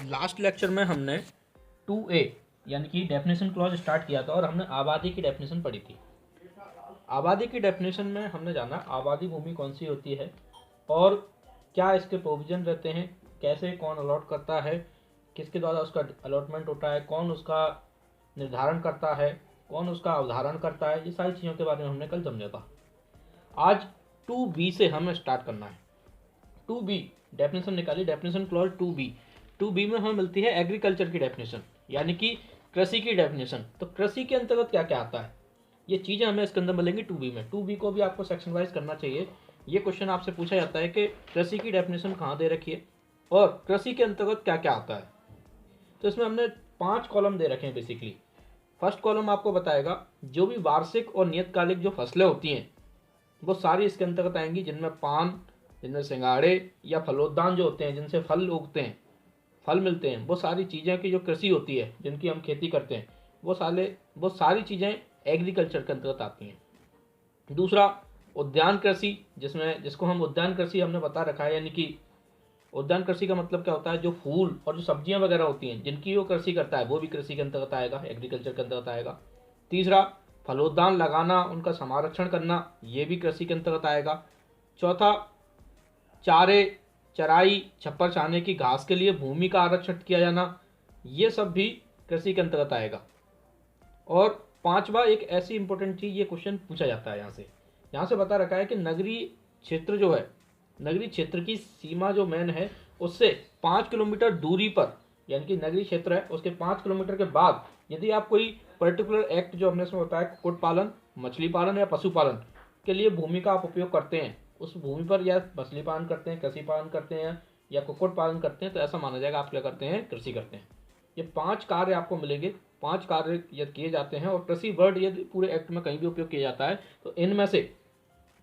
Last lecture में हमने 2A यानी कि डेफिनेशन क्लॉज स्टार्ट किया था और हमने आबादी की डेफिनेशन पढ़ी थी। आबादी की डेफिनेशन में हमने जाना आबादी भूमि कौन सी होती है और क्या इसके प्रोविजन रहते हैं, कैसे कौन अलॉट करता है, किसके द्वारा उसका अलॉटमेंट होता है, कौन उसका निर्धारण करता है, कौन उसका अवधारण करता है, ये सारी चीज़ों के बारे में हमने कल समझा था। आज 2B से हमें स्टार्ट करना है। 2B डेफिनेशन निकाली, डेफिनेशन क्लॉज 2B में हमें मिलती है एग्रीकल्चर की डेफिनेशन यानी कि कृषि की डेफिनेशन। तो कृषि के अंतर्गत क्या क्या आता है, ये चीज़ें हमें इसके अंदर मिलेंगी 2B में। 2B को भी आपको सेक्शन वाइज करना चाहिए। ये क्वेश्चन आपसे पूछा जाता है कि कृषि की डेफिनेशन कहाँ दे रखी है और कृषि के अंतर्गत क्या क्या आता है। तो इसमें हमने 5 कॉलम दे रखे हैं बेसिकली। फर्स्ट कॉलम आपको बताएगा जो भी वार्षिक और नियतकालिक जो फसलें होती हैं वो सारी इसके अंतर्गत आएंगी, जिनमें पान, जिनमें सिंगाड़े या फलोद्यान जो होते हैं जिनसे फल उगते हैं, फल मिलते हैं, वो सारी चीज़ें की जो कृषि होती है जिनकी हम खेती करते हैं वो सारी चीज़ें एग्रीकल्चर के अंतर्गत आती हैं। दूसरा उद्यान कृषि, जिसको हम उद्यान कृषि हमने बता रखा है, यानी कि उद्यान कृषि का मतलब क्या होता है, जो फूल और जो सब्जियां वगैरह होती हैं जिनकी वो कृषि करता है वो भी कृषि के अंतर्गत आएगा, एग्रीकल्चर के अंतर्गत आएगा। तीसरा फलोद्यान लगाना, उनका संरक्षण करना, ये भी कृषि के अंतर्गत आएगा। चौथा चारे, चराई, छप्पर छाने की घास के लिए भूमि का आरक्षण किया जाना, ये सब भी कृषि के अंतर्गत आएगा। और पांचवा एक ऐसी इंपॉर्टेंट चीज, ये क्वेश्चन पूछा जाता है यहाँ से बता रखा है कि नगरीय क्षेत्र जो है, नगरीय क्षेत्र की सीमा जो मेन है उससे 5 किलोमीटर दूरी पर, यानी कि नगरीय क्षेत्र है उसके 5 किलोमीटर के बाद यदि आप कोई पर्टिकुलर एक्ट जो हमने इसमें बताया, कुक्कुट पालन, मछली पालन या पशुपालन के लिए भूमि का आप उपयोग करते हैं, उस भूमि पर या मछली पालन करते हैं, कृषि पालन करते हैं या कुक्कुट पालन करते हैं, तो ऐसा माना जाएगा आप क्या करते हैं, कृषि करते हैं। ये 5 कार्य आपको मिलेंगे, 5 कार्य यदि किए जाते हैं और कृषि वर्ड यदि पूरे एक्ट में कहीं भी उपयोग किया जाता है तो इनमें से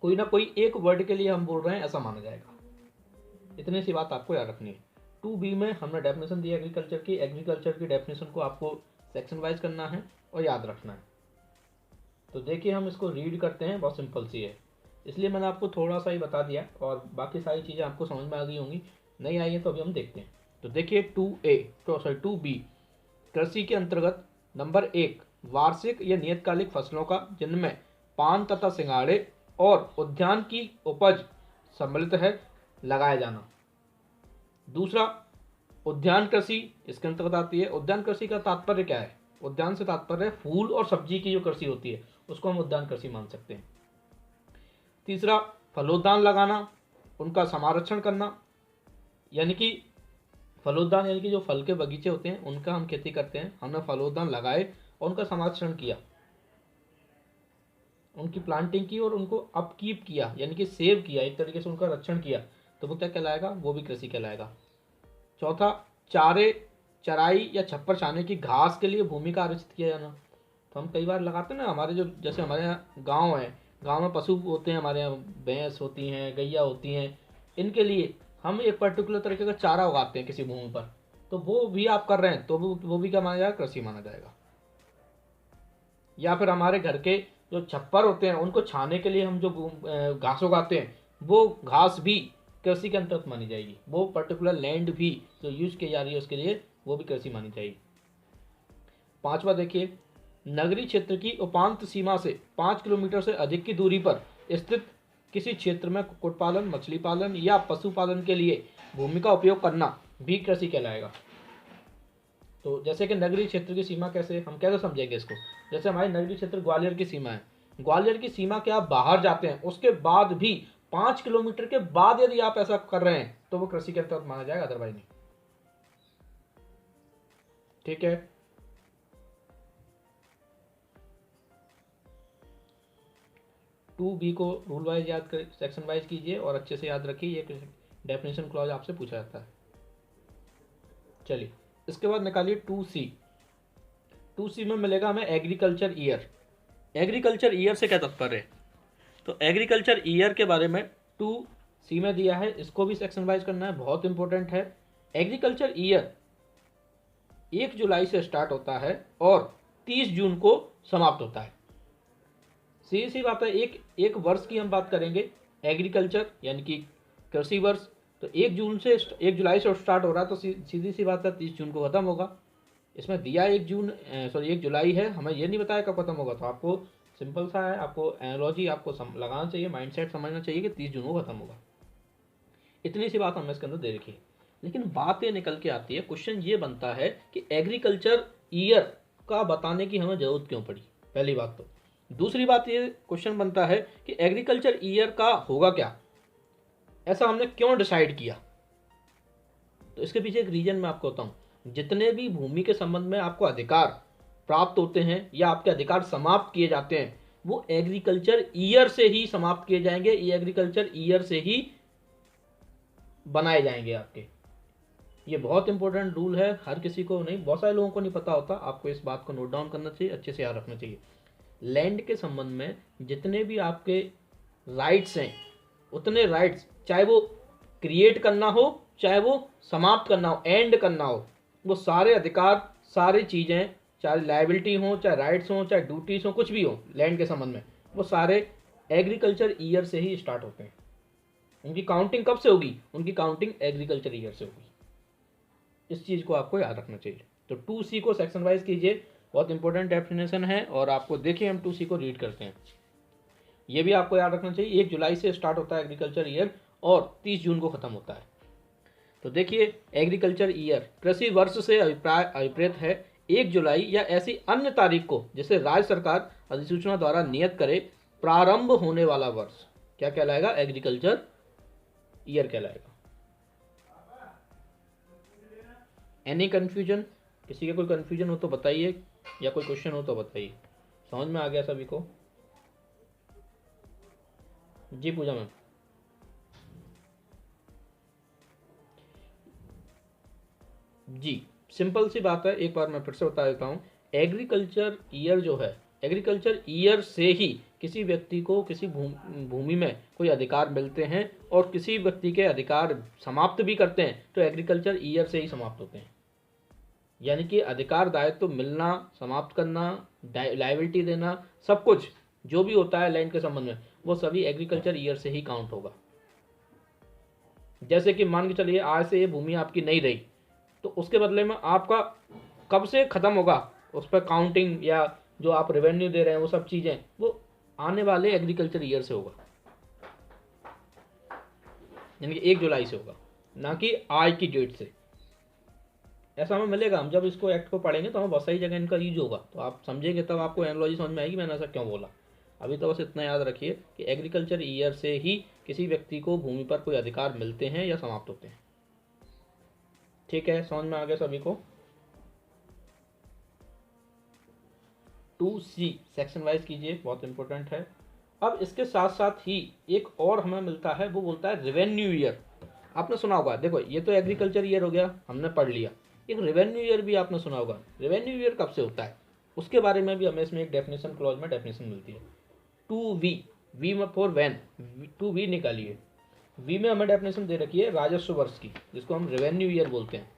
कोई ना कोई एक वर्ड के लिए हम बोल रहे हैं ऐसा माना जाएगा। इतनी सी बात आपको याद रखनी है। 2B में हमने डेफिनेशन दी एग्रीकल्चर की डेफिनेशन को आपको सेक्शन वाइज करना है और याद रखना है। तो देखिए हम इसको रीड करते हैं, बहुत सिंपल सी है, इसलिए मैंने आपको थोड़ा सा ही बता दिया और बाकी सारी चीज़ें आपको समझ में आ गई होंगी, नहीं आई है तो अभी हम देखते हैं। तो देखिए 2B कृषि के अंतर्गत नंबर 1 वार्षिक या नियतकालिक फसलों का जिनमें पान तथा सिंगाड़े और उद्यान की उपज सम्मिलित है, लगाया जाना। दूसरा उद्यान कृषि इसके अंतर्गत आती है। उद्यान कृषि का तात्पर्य क्या है, उद्यान से तात्पर्य फूल और सब्जी की जो कृषि होती है उसको हम उद्यान कृषि मान सकते हैं। तीसरा फलोद्यान लगाना, उनका संरक्षण करना, यानी कि फलोद्यान यानी कि जो फल के बगीचे होते हैं उनका हम खेती करते हैं, हमने फलोद्यान लगाए और उनका संरक्षण किया, उनकी प्लांटिंग की और उनको अपकीप किया यानी कि सेव किया, एक तरीके से उनका रक्षण किया, तो वो क्या कहलाएगा, वो भी कृषि कहलाएगा। चौथा चारे, चराई या छप्पर छाने की घास के लिए भूमि का आरक्षित किया जाना। तो हम कई बार लगाते हैं ना, हमारे जो जैसे हमारे यहाँ गाँव है, गाँव में पशु होते हैं, हमारे यहाँ भैंस होती हैं, गैया होती हैं, इनके लिए हम एक पर्टिकुलर तरीके का चारा उगाते हैं किसी भूमि पर, तो वो भी आप कर रहे हैं तो वो भी क्या माना जाएगा, कृषि माना जाएगा। या फिर हमारे घर के जो छप्पर होते हैं उनको छाने के लिए हम जो घास उगाते हैं वो घास भी कृषि के अंतर्गत मानी जाएगी, वो पर्टिकुलर लैंड भी जो यूज की जा रही है उसके लिए वो भी कृषि मानी जाएगी। पांचवा देखिए नगरीय क्षेत्र की उपांत सीमा से 5 किलोमीटर से अधिक की दूरी पर स्थित किसी क्षेत्र में कुक्कुट पालन, मछली पालन या पशुपालन के लिए भूमि का उपयोग करना भी कृषि कहलाएगा। तो जैसे कि नगरीय क्षेत्र की सीमा हम कैसे समझेंगे इसको, जैसे हमारे नगरीय क्षेत्र ग्वालियर की सीमा है, ग्वालियर की सीमा के आप बाहर जाते हैं उसके बाद भी 5 किलोमीटर के बाद यदि आप ऐसा कर रहे हैं तो वो कृषि के अंतर्गत माना जाएगा, अदरवाइज नहीं। ठीक है, टू बी को रूल वाइज याद कर, सेक्शन वाइज कीजिए और अच्छे से याद रखिए, ये डेफिनेशन क्लॉज आपसे पूछा जाता है। चलिए इसके बाद निकालिए 2C में मिलेगा हमें एग्रीकल्चर ईयर। एग्रीकल्चर ईयर से क्या तात्पर्य है, तो एग्रीकल्चर ईयर के बारे में 2C में दिया है, इसको भी सेक्शन वाइज करना है, बहुत इंपॉर्टेंट है। एग्रीकल्चर ईयर 1 जुलाई से स्टार्ट होता है और 30 जून को समाप्त होता है। सी बात है, एक वर्ष की हम बात करेंगे, एग्रीकल्चर यानी कि कृषि वर्ष, तो 1 जुलाई से हो रहा है, तो सीधी सी बात है 30 जून को ख़त्म होगा। इसमें दिया 1 जुलाई है, हमें ये नहीं बताया कब खत्म होगा। तो आपको सिंपल सा है, आपको एनालॉजी आपको लगाना चाहिए, माइंडसेट समझना चाहिए कि 30 जून को खत्म होगा। इतनी सी बात हमने इसके अंदर दे रखी है। लेकिन बात ये निकल के आती है, क्वेश्चन ये बनता है कि एग्रीकल्चर ईयर का बताने की हमें जरूरत क्यों पड़ी, पहली बात तो। दूसरी बात ये क्वेश्चन बनता है कि एग्रीकल्चर ईयर का होगा क्या, ऐसा हमने क्यों डिसाइड किया। तो इसके पीछे एक रीजन मैं आपको बताऊं। जितने भी भूमि के संबंध में आपको अधिकार प्राप्त होते हैं या आपके अधिकार समाप्त किए जाते हैं, वो एग्रीकल्चर ईयर से ही समाप्त किए जाएंगे, ये एग्रीकल्चर ईयर से ही बनाए जाएंगे आपके। ये बहुत इंपॉर्टेंट रूल है, हर किसी को नहीं, बहुत सारे लोगों को नहीं पता होता। आपको इस बात को नोट डाउन करना चाहिए, अच्छे से याद रखना चाहिए। लैंड के संबंध में जितने भी आपके राइट्स हैं, उतने राइट्स, चाहे वो क्रिएट करना हो, चाहे वो समाप्त करना हो, एंड करना हो, वो सारे अधिकार, सारी चीज़ें, चाहे लायबिलिटी हो, चाहे राइट्स हो, चाहे ड्यूटीज हो, कुछ भी हो लैंड के संबंध में, वो सारे एग्रीकल्चर ईयर से ही स्टार्ट होते हैं। उनकी काउंटिंग कब से होगी, उनकी काउंटिंग एग्रीकल्चर ईयर से होगी। इस चीज़ को आपको याद रखना चाहिए। तो 2C को सेक्शन वाइज कीजिए, बहुत इंपॉर्टेंट डेफिनेशन है। और आपको देखिए हम 2C को रीड करते हैं, ये भी आपको याद रखना चाहिए। 1 जुलाई से स्टार्ट होता है एग्रीकल्चर ईयर और 30 जून को खत्म होता है। तो देखिए, एग्रीकल्चर ईयर कृषि वर्ष से अभिप्रेत है 1 जुलाई या ऐसी अन्य तारीख को जिसे राज्य सरकार अधिसूचना द्वारा नियत करे प्रारंभ होने वाला वर्ष क्या कहलाएगा, एग्रीकल्चर ईयर कहलाएगा। एनी कंफ्यूजन, किसी का कोई कंफ्यूजन हो तो बताइए, या कोई क्वेश्चन हो तो बताइए। समझ में आ गया सभी को? जी पूजा मैम। जी सिंपल सी बात है, एक बार मैं फिर से बता देता हूँ। एग्रीकल्चर ईयर जो है, एग्रीकल्चर ईयर से ही किसी व्यक्ति को किसी भूमि में कोई अधिकार मिलते हैं और किसी व्यक्ति के अधिकार समाप्त भी करते हैं, तो एग्रीकल्चर ईयर से ही समाप्त होते हैं। यानी कि अधिकार दायित्व तो मिलना, समाप्त करना, लायबिलिटी देना, सब कुछ जो भी होता है लैंड के संबंध में, वो सभी एग्रीकल्चर ईयर से ही काउंट होगा। जैसे कि मान के चलिए आज से ये भूमि आपकी नहीं रही, तो उसके बदले में आपका कब से खत्म होगा उस पर काउंटिंग, या जो आप रेवेन्यू दे रहे हैं वो सब चीजें, वो आने वाले एग्रीकल्चर ईयर से होगा, यानी कि 1 जुलाई से होगा, ना कि आज की डेट से। ऐसा हमें मिलेगा, हम जब इसको एक्ट को पढ़ेंगे तो हमें बहुत सारी जगह इनका यूज होगा, तो आप समझेंगे, तब आपको एनालॉजी समझ में आएगी मैंने ऐसा क्यों बोला। अभी तो बस इतना याद रखिए कि एग्रीकल्चर ईयर से ही किसी व्यक्ति को भूमि पर कोई अधिकार मिलते हैं या समाप्त होते हैं। ठीक है, समझ में आ गया सभी को? 2C सेक्शन वाइज कीजिए, बहुत इंपॉर्टेंट है। अब इसके साथ साथ ही एक और हमें मिलता है, वो बोलता है रेवेन्यू ईयर। आपने सुना होगा, देखो ये तो एग्रीकल्चर ईयर हो गया, हमने पढ़ लिया। एक रेवेन्यू ईयर भी आपने सुना होगा। रेवेन्यू ईयर कब से होता है उसके बारे में भी हमें इसमें एक डेफिनेशन क्लॉज में डेफिनेशन मिलती है। 2V, वी में फॉर वैन, 2V निकालिए। वी में हमें डेफिनेशन दे रखी है राजस्व वर्ष की, जिसको हम रेवेन्यू ईयर बोलते हैं।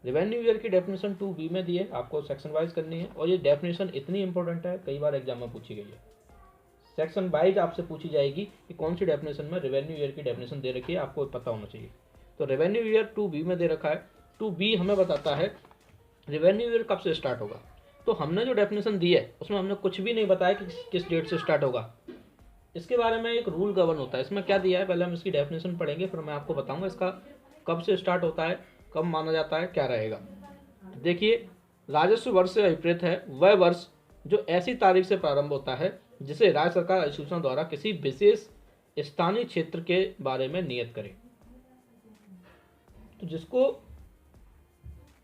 रेवेन्यू ईयर की डेफिनेशन 2B में दी है, आपको सेक्शन वाइज करनी है। और ये डेफिनेशन इतनी इंपॉर्टेंट है, कई बार एग्जाम में पूछी गई है। सेक्शन वाइज आपसे पूछी जाएगी कि कौन सी डेफिनेशन में रेवेन्यू ईयर की डेफिनेशन दे रखी है, आपको पता होना चाहिए। तो रेवेन्यू ईयर 2B में दे रखा है। 2B हमें बताता है रेवेन्यू ईयर कब से स्टार्ट होगा। तो हमने जो डेफिनेशन दी है उसमें हमने कुछ भी नहीं बताया कि किस डेट से स्टार्ट होगा। इसके बारे में एक रूल गवर्न होता है। इसमें क्या दिया है, पहले हम इसकी डेफिनेशन पढ़ेंगे, फिर मैं आपको बताऊंगा इसका कब से स्टार्ट होता है, कब माना जाता है, क्या रहेगा। देखिए, राजस्व वर्ष से अभिप्रेत है वह वर्ष जो ऐसी तारीख से प्रारंभ होता है जिसे राज्य सरकार अधिसूचना द्वारा किसी विशेष स्थानीय क्षेत्र के बारे में नियत करे। तो जिसको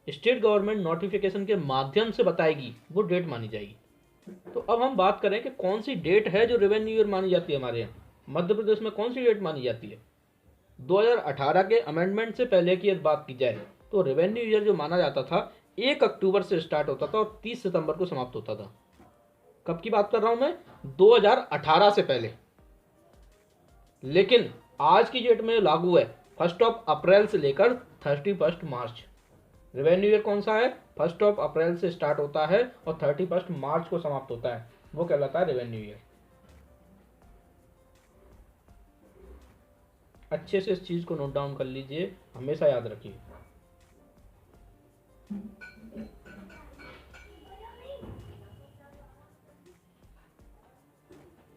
स्टेट गवर्नमेंट नोटिफिकेशन के माध्यम से बताएगी वो डेट मानी जाएगी। तो अब हम बात करें कि कौन सी डेट है जो रेवेन्यू ईयर मानी जाती है हमारे यहाँ मध्य प्रदेश में, कौन सी डेट मानी जाती है। 2018 के अमेंडमेंट से पहले की यदि बात की जाए तो रेवेन्यू ईयर जो माना जाता था 1 अक्टूबर से स्टार्ट होता था और 30 सितंबर को समाप्त होता था। कब की बात कर रहा हूं मैं, 2018 से पहले। लेकिन आज की डेट में लागू है 1 अप्रैल से लेकर 31 मार्च। रेवेन्यू ईयर कौन सा है, 1 अप्रैल से स्टार्ट होता है और 31 मार्च को समाप्त होता है, वो कहलाता है रेवेन्यू ईयर। अच्छे से इस चीज़ को नोट डाउन कर लीजिए, हमेशा याद रखिए।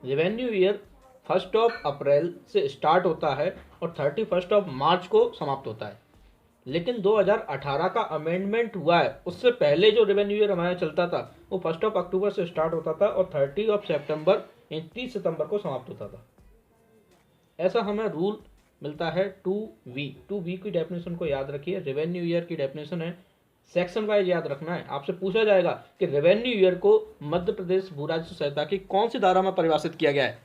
रेवेन्यू ईयर 1 अप्रैल से स्टार्ट होता है और 31 मार्च को समाप्त होता है। लेकिन 2018 का अमेंडमेंट हुआ है, उससे पहले जो रेवेन्यू ईयर हमारा चलता था वो 1 अक्टूबर से स्टार्ट होता था और 30 सितंबर यानी 30 सितंबर को समाप्त होता था। ऐसा हमें रूल मिलता है 2V की डेफिनेशन को याद रखिए। रेवेन्यू ईयर की डेफिनेशन है, सेक्शन वाइज याद रखना है। आपसे पूछा जाएगा कि रेवेन्यू ईयर को मध्य प्रदेश भू राजस्व संहिता की कौन सी धारा में परिभाषित किया गया है,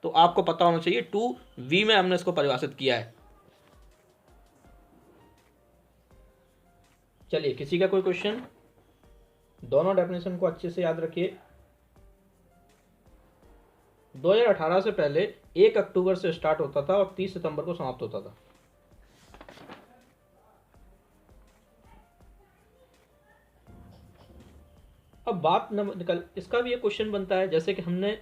तो आपको पता होना चाहिए 2V में हमने इसको परिभाषित किया है। चलिए, किसी का कोई क्वेश्चन? दोनों डेफिनेशन को अच्छे से याद रखिए। 2018 से पहले 1 अक्टूबर से स्टार्ट होता था और 30 सितंबर को समाप्त होता था। अब बात निकल इसका भी एक क्वेश्चन बनता है, जैसे कि हमने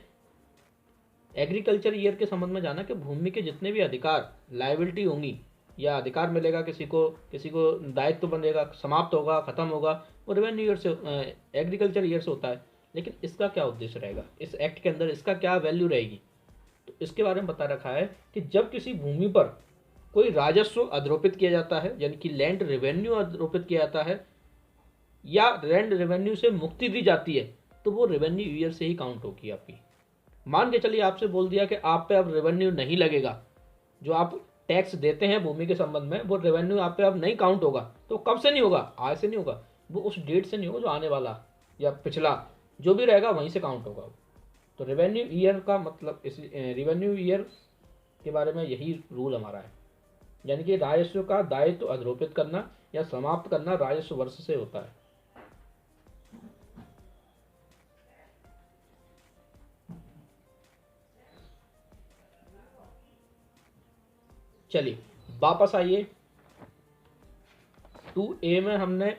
एग्रीकल्चर ईयर के संबंध में जाना कि भूमि के जितने भी अधिकार, लायबिलिटी होंगी या अधिकार मिलेगा किसी को दायित्व बनेगा, समाप्त होगा, खत्म होगा, वो रेवेन्यू ईयर से, एग्रीकल्चर ईयर से होता है। लेकिन इसका क्या उद्देश्य रहेगा, इस एक्ट के अंदर इसका क्या वैल्यू रहेगी, तो इसके बारे में बता रखा है कि जब किसी भूमि पर कोई राजस्व आरोपित किया जाता है, यानी कि लैंड रेवेन्यू आरोपित किया जाता है या लैंड रेवेन्यू से मुक्ति दी जाती है, तो वो रेवेन्यू ईयर से ही काउंट होगी आपकी। मान के चलिए आपसे बोल दिया कि आप पे अब रेवेन्यू नहीं लगेगा, जो आप टैक्स देते हैं भूमि के संबंध में वो रेवेन्यू आप पे अब नहीं काउंट होगा, तो कब से नहीं होगा? आज से नहीं होगा, वो उस डेट से नहीं होगा जो आने वाला या पिछला जो भी रहेगा वहीं से काउंट होगा। तो रेवेन्यू ईयर का मतलब, इस रेवेन्यू ईयर के बारे में यही रूल हमारा है, यानी कि राजस्व का दायित्व आरोपित करना या समाप्त करना राजस्व वर्ष से होता है। चलिए वापस आइए, 2A में हमने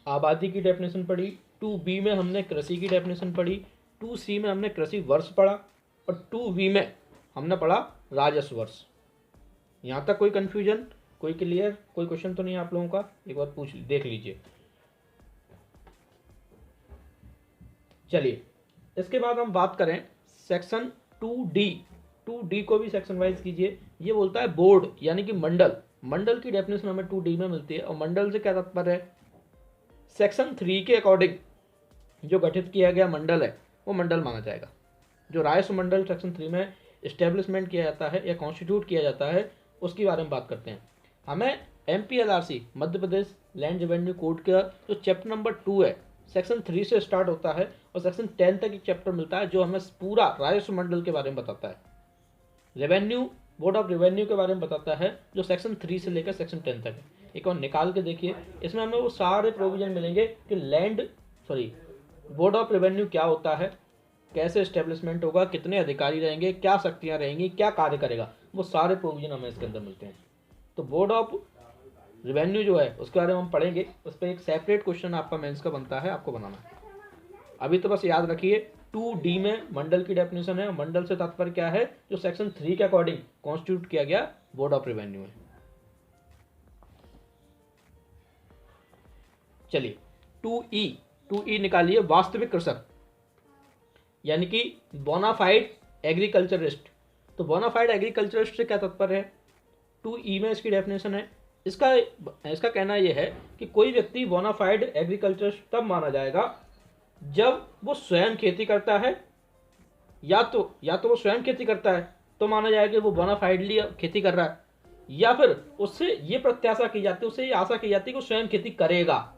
आबादी की डेफिनेशन पढ़ी, 2B में हमने कृषि की डेफिनेशन पढ़ी, 2C में हमने कृषि वर्ष पढ़ा और 2V में हमने पढ़ा राजस्व वर्ष। यहाँ तक कोई कंफ्यूजन, कोई क्लियर, कोई क्वेश्चन तो नहीं आप लोगों का? एक बार देख लीजिए। चलिए, इसके बाद हम बात करें सेक्शन 2D को भी सेक्शन वाइज कीजिए। ये बोलता है बोर्ड यानी कि मंडल की डेफिनेशन हमें 2D में मिलती है। और मंडल से क्या तात्पर्य है? सेक्शन 3 के अकॉर्डिंग जो गठित किया गया मंडल है वो मंडल माना जाएगा। जो राजस्व मंडल सेक्शन 3 में इस्टेब्लिशमेंट किया जाता है या कॉन्स्टिट्यूट किया जाता है, उसके बारे में बात करते हैं। हमें MPLRC Madhya Pradesh land revenue code का जो चैप्टर नंबर 2 है, सेक्शन 3 से स्टार्ट होता है और सेक्शन 10 तक एक चैप्टर मिलता है जो हमें पूरा राजस्व मंडल के बारे में बताता है। रेवेन्यू बोर्ड ऑफ रेवेन्यू के बारे में बताता है जो सेक्शन 3 से लेकर सेक्शन 10 तक है। एक और निकाल के देखिए, इसमें हमें वो सारे प्रोविजन मिलेंगे कि बोर्ड ऑफ रेवेन्यू क्या होता है, कैसे एस्टेब्लिशमेंट होगा, कितने अधिकारी रहेंगे, क्या शक्तियां रहेंगी, क्या कार्य करेगा, वो सारे प्रोविजन हमें इसके अंदर मिलते हैं। तो बोर्ड ऑफ रेवेन्यू जो है उसके बारे में हम पढ़ेंगे, उस पर एक सेपरेट क्वेश्चन आपका मेंस का बनता है, आपको बनाना है। अभी तो बस याद रखिए 2D में मंडल की डेफिनेशन है। मंडल से तात्पर्य क्या है? जो सेक्शन 3 के अकॉर्डिंग कॉन्स्टिट्यूट किया गया बोर्ड ऑफ रेवेन्यू है। चलिए 2E निकालिए, वास्तविक कृषक यानी कि बोनाफाइड एग्रीकल्चरिस्ट। तो बोनाफाइड एग्रीकल्चरिस्ट से क्या तात्पर्य है? 2E में इसकी डेफिनेशन है। इसका कहना यह है कि कोई व्यक्ति बोनाफाइड एग्रीकल्चरिस्ट तब माना जाएगा जब वो स्वयं खेती करता है, या तो वो स्वयं खेती करता है तो माना जाएगा कि वो बोनाफाइडली खेती कर रहा है, या फिर उससे ये प्रत्याशा की जाती है, उससे ये आशा की जाती है कि वो स्वयं खेती करेगा।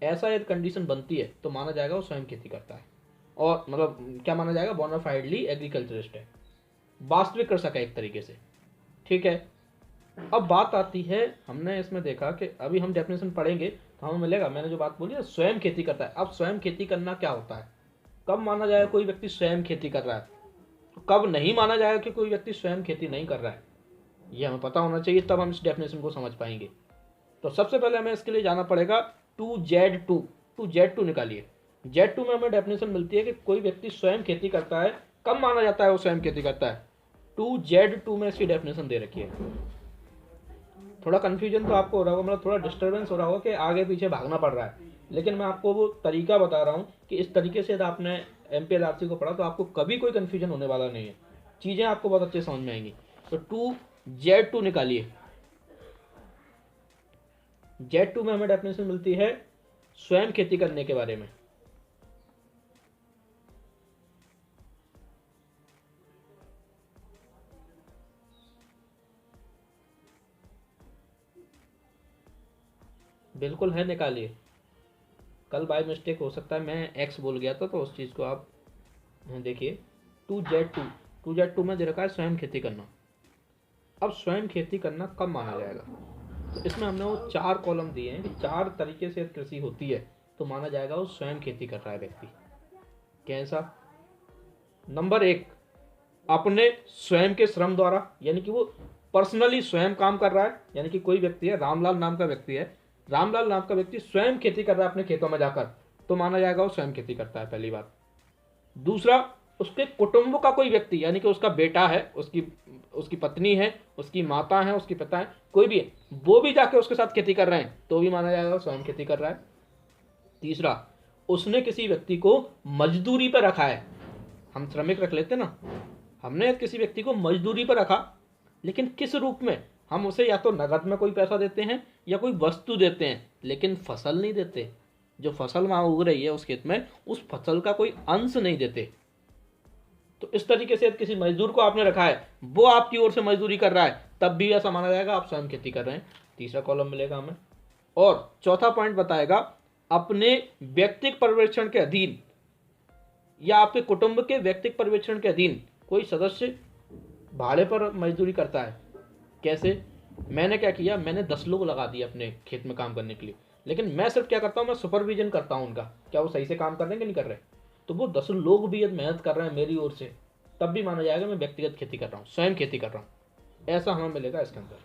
ऐसा यदि कंडीशन बनती है तो माना जाएगा वो स्वयं खेती करता है, और मतलब क्या माना जाएगा? बोनाफाइडली एग्रीकल्चरिस्ट है, वास्तविक कृषक है एक तरीके से। ठीक है, अब बात आती है, हमने इसमें देखा कि अभी हम डेफिनेशन पढ़ेंगे तो हमें मिलेगा, मैंने जो बात बोली है स्वयं खेती करता है। अब स्वयं खेती करना क्या होता है? कब माना जाएगा कोई व्यक्ति स्वयं खेती कर रहा है, तो कब नहीं माना जाएगा कि कोई व्यक्ति स्वयं खेती नहीं कर रहा है, ये हमें पता होना चाहिए, तब हम इस डेफिनेशन को समझ पाएंगे। तो सबसे पहले हमें इसके लिए जाना पड़ेगा 2Z2 निकालिए। Z2 में हमें डेफिनेशन मिलती है कि कोई व्यक्ति स्वयं खेती करता है, कब माना जाता है वो स्वयं खेती करता है। 2Z2 में इसकी डेफिनेशन दे रखी है। थोड़ा कन्फ्यूजन तो आपको हो रहा होगा, मतलब थोड़ा डिस्टर्बेंस हो रहा होगा कि आगे पीछे भागना पड़ रहा है, लेकिन मैं आपको वो तरीका बता रहा हूँ कि इस तरीके से यदि आपने MPLRC को पढ़ा तो आपको कभी कोई कन्फ्यूजन होने वाला नहीं है, चीज़ें आपको बहुत अच्छे समझ में आएंगी। तो Z2 निकालिए। Z2 में हमें डेफिनेशन मिलती है स्वयं खेती करने के बारे में। बिल्कुल है, निकालिए। कल बाय मिस्टेक हो सकता है मैं एक्स बोल गया था, तो उस चीज़ को आप देखिए। 2Z2 में दे रखा है स्वयं खेती करना। अब स्वयं खेती करना कब माना जाएगा, तो इसमें हमने वो 4 कॉलम दिए हैं कि 4 तरीके से कृषि होती है तो माना जाएगा वो स्वयं खेती कर रहा है व्यक्ति। कैसा? नंबर 1, अपने स्वयं के श्रम द्वारा, यानी कि वो पर्सनली स्वयं काम कर रहा है, यानी कि कोई व्यक्ति है, रामलाल नाम का व्यक्ति है, रामलाल नाम का व्यक्ति स्वयं खेती कर रहा है अपने खेतों में जाकर, तो माना जाएगा वो स्वयं खेती करता है, पहली बात। दूसरा, उसके कुटुंब का कोई व्यक्ति, यानी कि उसका बेटा है, उसकी पत्नी है, उसकी माता है, उसके पिता है, कोई भी है, वो भी जाके उसके साथ खेती कर रहे हैं तो भी माना जाएगा स्वयं खेती कर रहा है। तीसरा, उसने किसी व्यक्ति को मजदूरी पर रखा है, हम श्रमिक रख लेते ना, हमने किसी व्यक्ति को मजदूरी पर रखा, लेकिन किस रूप में? हम उसे या तो नगद में कोई पैसा देते हैं या कोई वस्तु देते हैं, लेकिन फसल नहीं देते। जो फसल वहां उग रही है उस खेत में, उस फसल का कोई अंश नहीं देते। तो इस तरीके से किसी मजदूर को आपने रखा है, वो आपकी ओर से मजदूरी कर रहा है, तब भी ऐसा माना जाएगा आप स्वयं खेती कर रहे हैं। तीसरा कॉलम मिलेगा हमें। और चौथा पॉइंट बताएगा, अपने व्यक्तिगत पर्यवेक्षण के अधीन या आपके कुटुंब के व्यक्तिगत पर्यवेक्षण के अधीन कोई सदस्य भाड़े पर मजदूरी करता है। कैसे? मैंने क्या किया, मैंने 10 लोग लगा दिए अपने खेत में काम करने के लिए, लेकिन मैं सिर्फ क्या करता हूँ, मैं सुपरविजन करता हूँ उनका, क्या वो सही से काम कर रहे हैं कि नहीं कर रहे। तो वो 10 लोग भी यदि मेहनत कर रहे हैं मेरी ओर से, तब भी माना जाएगा मैं व्यक्तिगत खेती कर रहा हूँ, स्वयं खेती कर रहा हूँ, ऐसा हमें मिलेगा इसके अंदर।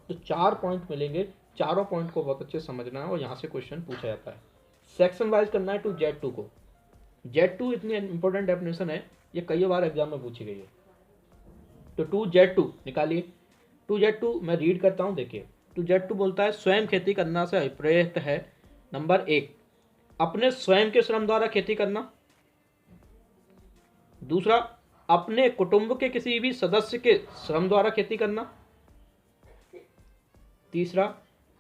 तो 4 पॉइंट मिलेंगे, चारों पॉइंट को बहुत अच्छे समझना है और यहाँ से क्वेश्चन पूछा जाता है। सेक्शन वाइज करना है 2Z2 को। Z2 इतनी इंपॉर्टेंट डेफिनेशन है, ये कई बार एग्जाम में पूछी गई है। तो 2Z2 निकालिए। 2Z2 मैं रीड करता हूँ, देखिए। 2Z2 बोलता है स्वयं खेती करना से अभिप्रेत है, नंबर 1, अपने स्वयं के श्रम द्वारा खेती करना। दूसरा, अपने कुटुंब के किसी भी सदस्य के श्रम द्वारा खेती करना। तीसरा,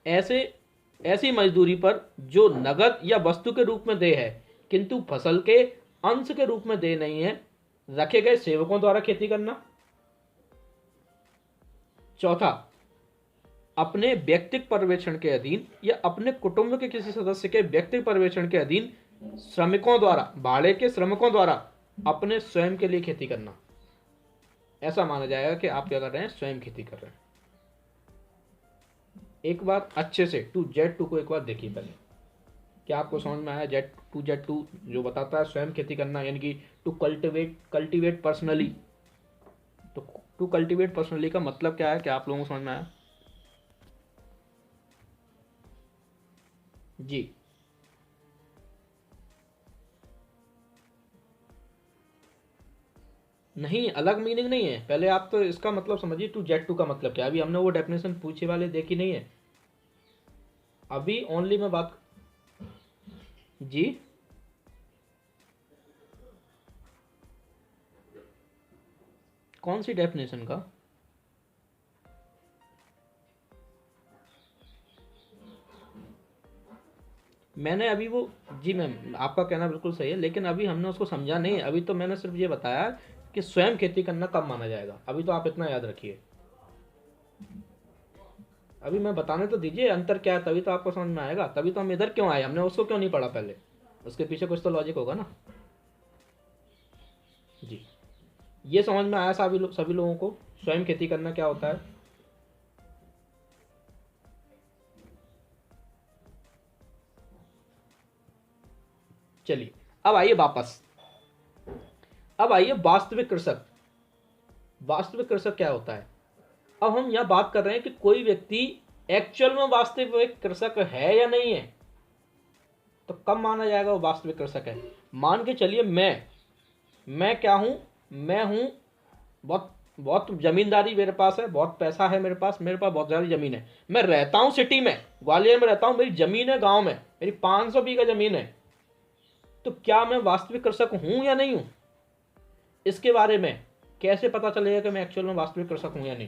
ऐसी मजदूरी पर जो नगद या वस्तु के रूप में दे है किंतु फसल के अंश के रूप में दे नहीं है, रखे गए सेवकों द्वारा खेती करना। चौथा, अपने व्यक्तिगत पर्यवेक्षण के अधीन या अपने कुटुंब के किसी सदस्य के व्यक्तिगत पर्यवेक्षण के अधीन श्रमिकों द्वारा, भाड़े के श्रमिकों द्वारा अपने स्वयं के लिए खेती करना। ऐसा माना जाएगा कि आप क्या कर रहे हैं, स्वयं खेती कर रहे हैं। एक बार अच्छे से 2Z2 को एक बार देखिए पहले, क्या आपको समझ में आया? Z2 जो बताता है स्वयं खेती करना, यानी कि टू कल्टिवेट पर्सनली। तो टू कल्टिवेट पर्सनली का मतलब क्या है, क्या आप लोगों को समझ में आया? जी, नहीं, अलग मीनिंग नहीं है, पहले आप तो इसका मतलब समझिए 2Z2 का मतलब क्या है। अभी हमने वो डेफिनेशन पूछे वाले देखी नहीं है, अभी ओनली मैं बात। जी, कौन सी डेफिनेशन का? मैंने अभी वो, जी मैम आपका कहना बिल्कुल सही है, लेकिन अभी हमने उसको समझा नहीं है। अभी तो मैंने सिर्फ ये बताया कि स्वयं खेती करना कब माना जाएगा, अभी तो आप इतना याद रखिए। अभी मैं बताने तो दीजिए अंतर क्या है, तभी तो आपको समझ में आएगा। तभी तो हम इधर क्यों आए, हमने उसको क्यों नहीं पढ़ा पहले, उसके पीछे कुछ तो लॉजिक होगा ना। जी, ये समझ में आया सभी लोगों को स्वयं खेती करना क्या होता है? चलिए, अब आइए वापस, अब आइए वास्तविक कृषक। वास्तविक कृषक क्या होता है? अब हम यहाँ बात कर रहे हैं कि कोई व्यक्ति एक्चुअल में वास्तविक कृषक है या नहीं है, तो कब माना जाएगा वो वास्तविक कृषक है? मान के चलिए मैं क्या हूं, मैं हूं बहुत बहुत जमींदारी मेरे पास है, बहुत पैसा है मेरे पास बहुत सारी ज़मीन है, मैं रहता हूँ सिटी में, ग्वालियर में रहता हूँ, मेरी ज़मीन है गांव में, मेरी 500 बीघा ज़मीन है, तो क्या मैं वास्तविक कृषक हूँ या नहीं हूँ? इसके बारे में कैसे पता चलेगा कि मैं एक्चुअल में वास्तविक कृषक हूँ या नहीं?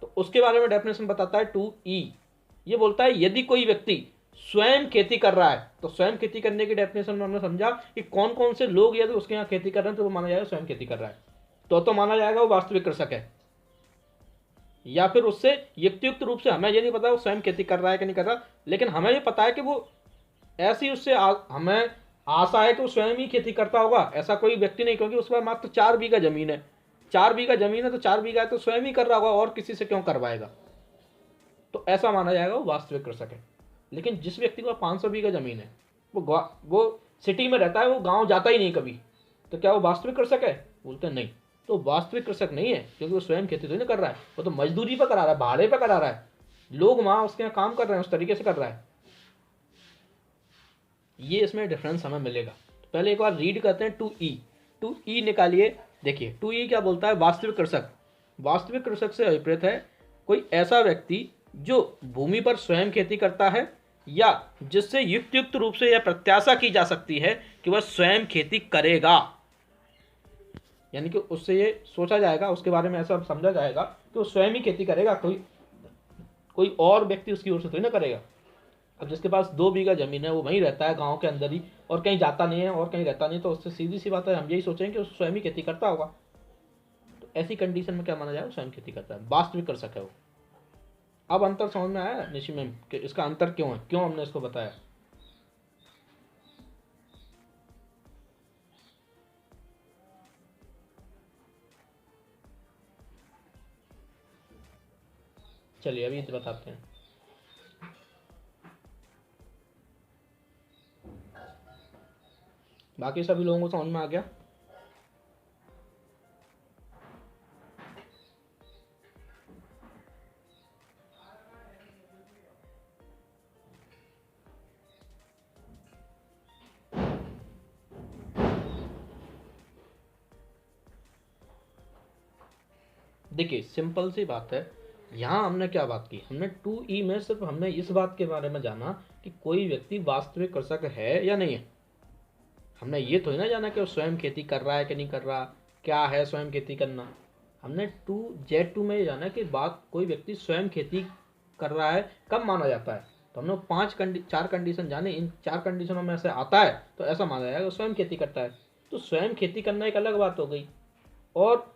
तो उसके बारे में डेफिनेशन बताता है 2E। ये बोलता है यदि कोई व्यक्ति स्वयं खेती कर रहा है, तो स्वयं खेती करने की डेफिनेशन में हमने समझा कि कौन कौन से लोग यदि उसके यहाँ खेती कर रहे हैं तो वो माना जाएगा स्वयं खेती कर रहा है, तो माना जाएगा वो वास्तविक कृषक है। या फिर उससे युक्त रूप से, हमें ये नहीं पता वो स्वयं खेती कर रहा है कि नहीं कर रहा, लेकिन हमें ये पता है कि वो ऐसी उससे हमें आशा है कि वो स्वयं ही खेती करता होगा, ऐसा कोई व्यक्ति नहीं, क्योंकि उसके पास मात्र 4 बीघा जमीन है। 4 बीघा जमीन है तो 4 बीघा है तो स्वयं ही कर रहा होगा, और किसी से क्यों करवाएगा? तो ऐसा माना जाएगा वो वास्तविक कृषक है। लेकिन जिस व्यक्ति को 500 बीघा जमीन है, वो सिटी में रहता है, वो गांव जाता ही नहीं कभी, तो क्या वो वास्तविक कृषक है? बोलते हैं नहीं, तो वास्तविक कृषक नहीं है, क्योंकि वो स्वयं खेती तो नहीं कर रहा है, वो तो मजदूरी पर करा रहा है, भाड़े पर करा रहा है, लोग वहां उसके यहाँ काम कर रहे हैं, उस तरीके से कर रहा है। ये इसमें डिफरेंस हमें मिलेगा। तो पहले एक बार रीड करते हैं 2E निकालिए। देखिए 2E क्या बोलता है? वास्तविक कृषक। वास्तविक कृषक से अभिप्रेत है कोई ऐसा व्यक्ति जो भूमि पर स्वयं खेती करता है, या जिससे युक्त रूप से यह प्रत्याशा की जा सकती है कि वह स्वयं खेती करेगा, यानी कि उससे ये सोचा जाएगा, उसके बारे में ऐसा समझा जाएगा कि वो स्वयं ही खेती करेगा, कोई और व्यक्ति उसकी ओर से तो नहीं करेगा। अब जिसके पास 2 बीघा जमीन है, वो वहीं रहता है गांव के अंदर ही, और कहीं जाता नहीं है और कहीं रहता नहीं, तो उससे सीधी सी बात है हम यही सोचेंगे कि वो स्वयं ही खेती करता होगा। तो ऐसी कंडीशन में क्या माना जाएगा? स्वयं खेती करता है, वास्तविक कृषक है वो। अब अंतर समझ में आया निशि मैम कि इसका अंतर क्यों है, क्यों हमने इसको बताया? चलिए अभी बताते हैं। बाकी सभी लोगों को समझ में आ गया? देखिए सिंपल सी बात है, यहाँ हमने क्या बात की, हमने 2E में सिर्फ हमने इस बात के बारे में जाना कि कोई व्यक्ति वास्तविक कृषक है या नहीं है। हमने ये तो ही ना जाना कि वो स्वयं खेती कर रहा है कि नहीं कर रहा, क्या है स्वयं खेती करना। हमने 2Z2 में ये जाना कि बात कोई व्यक्ति स्वयं खेती कर रहा है कब माना जाता है। तो हमने 4 कंडीशन जाने, इन 4 कंडीशनों में से आता है तो ऐसा माना जाएगा स्वयं खेती करता है। तो स्वयं खेती करना एक अलग बात हो गई, और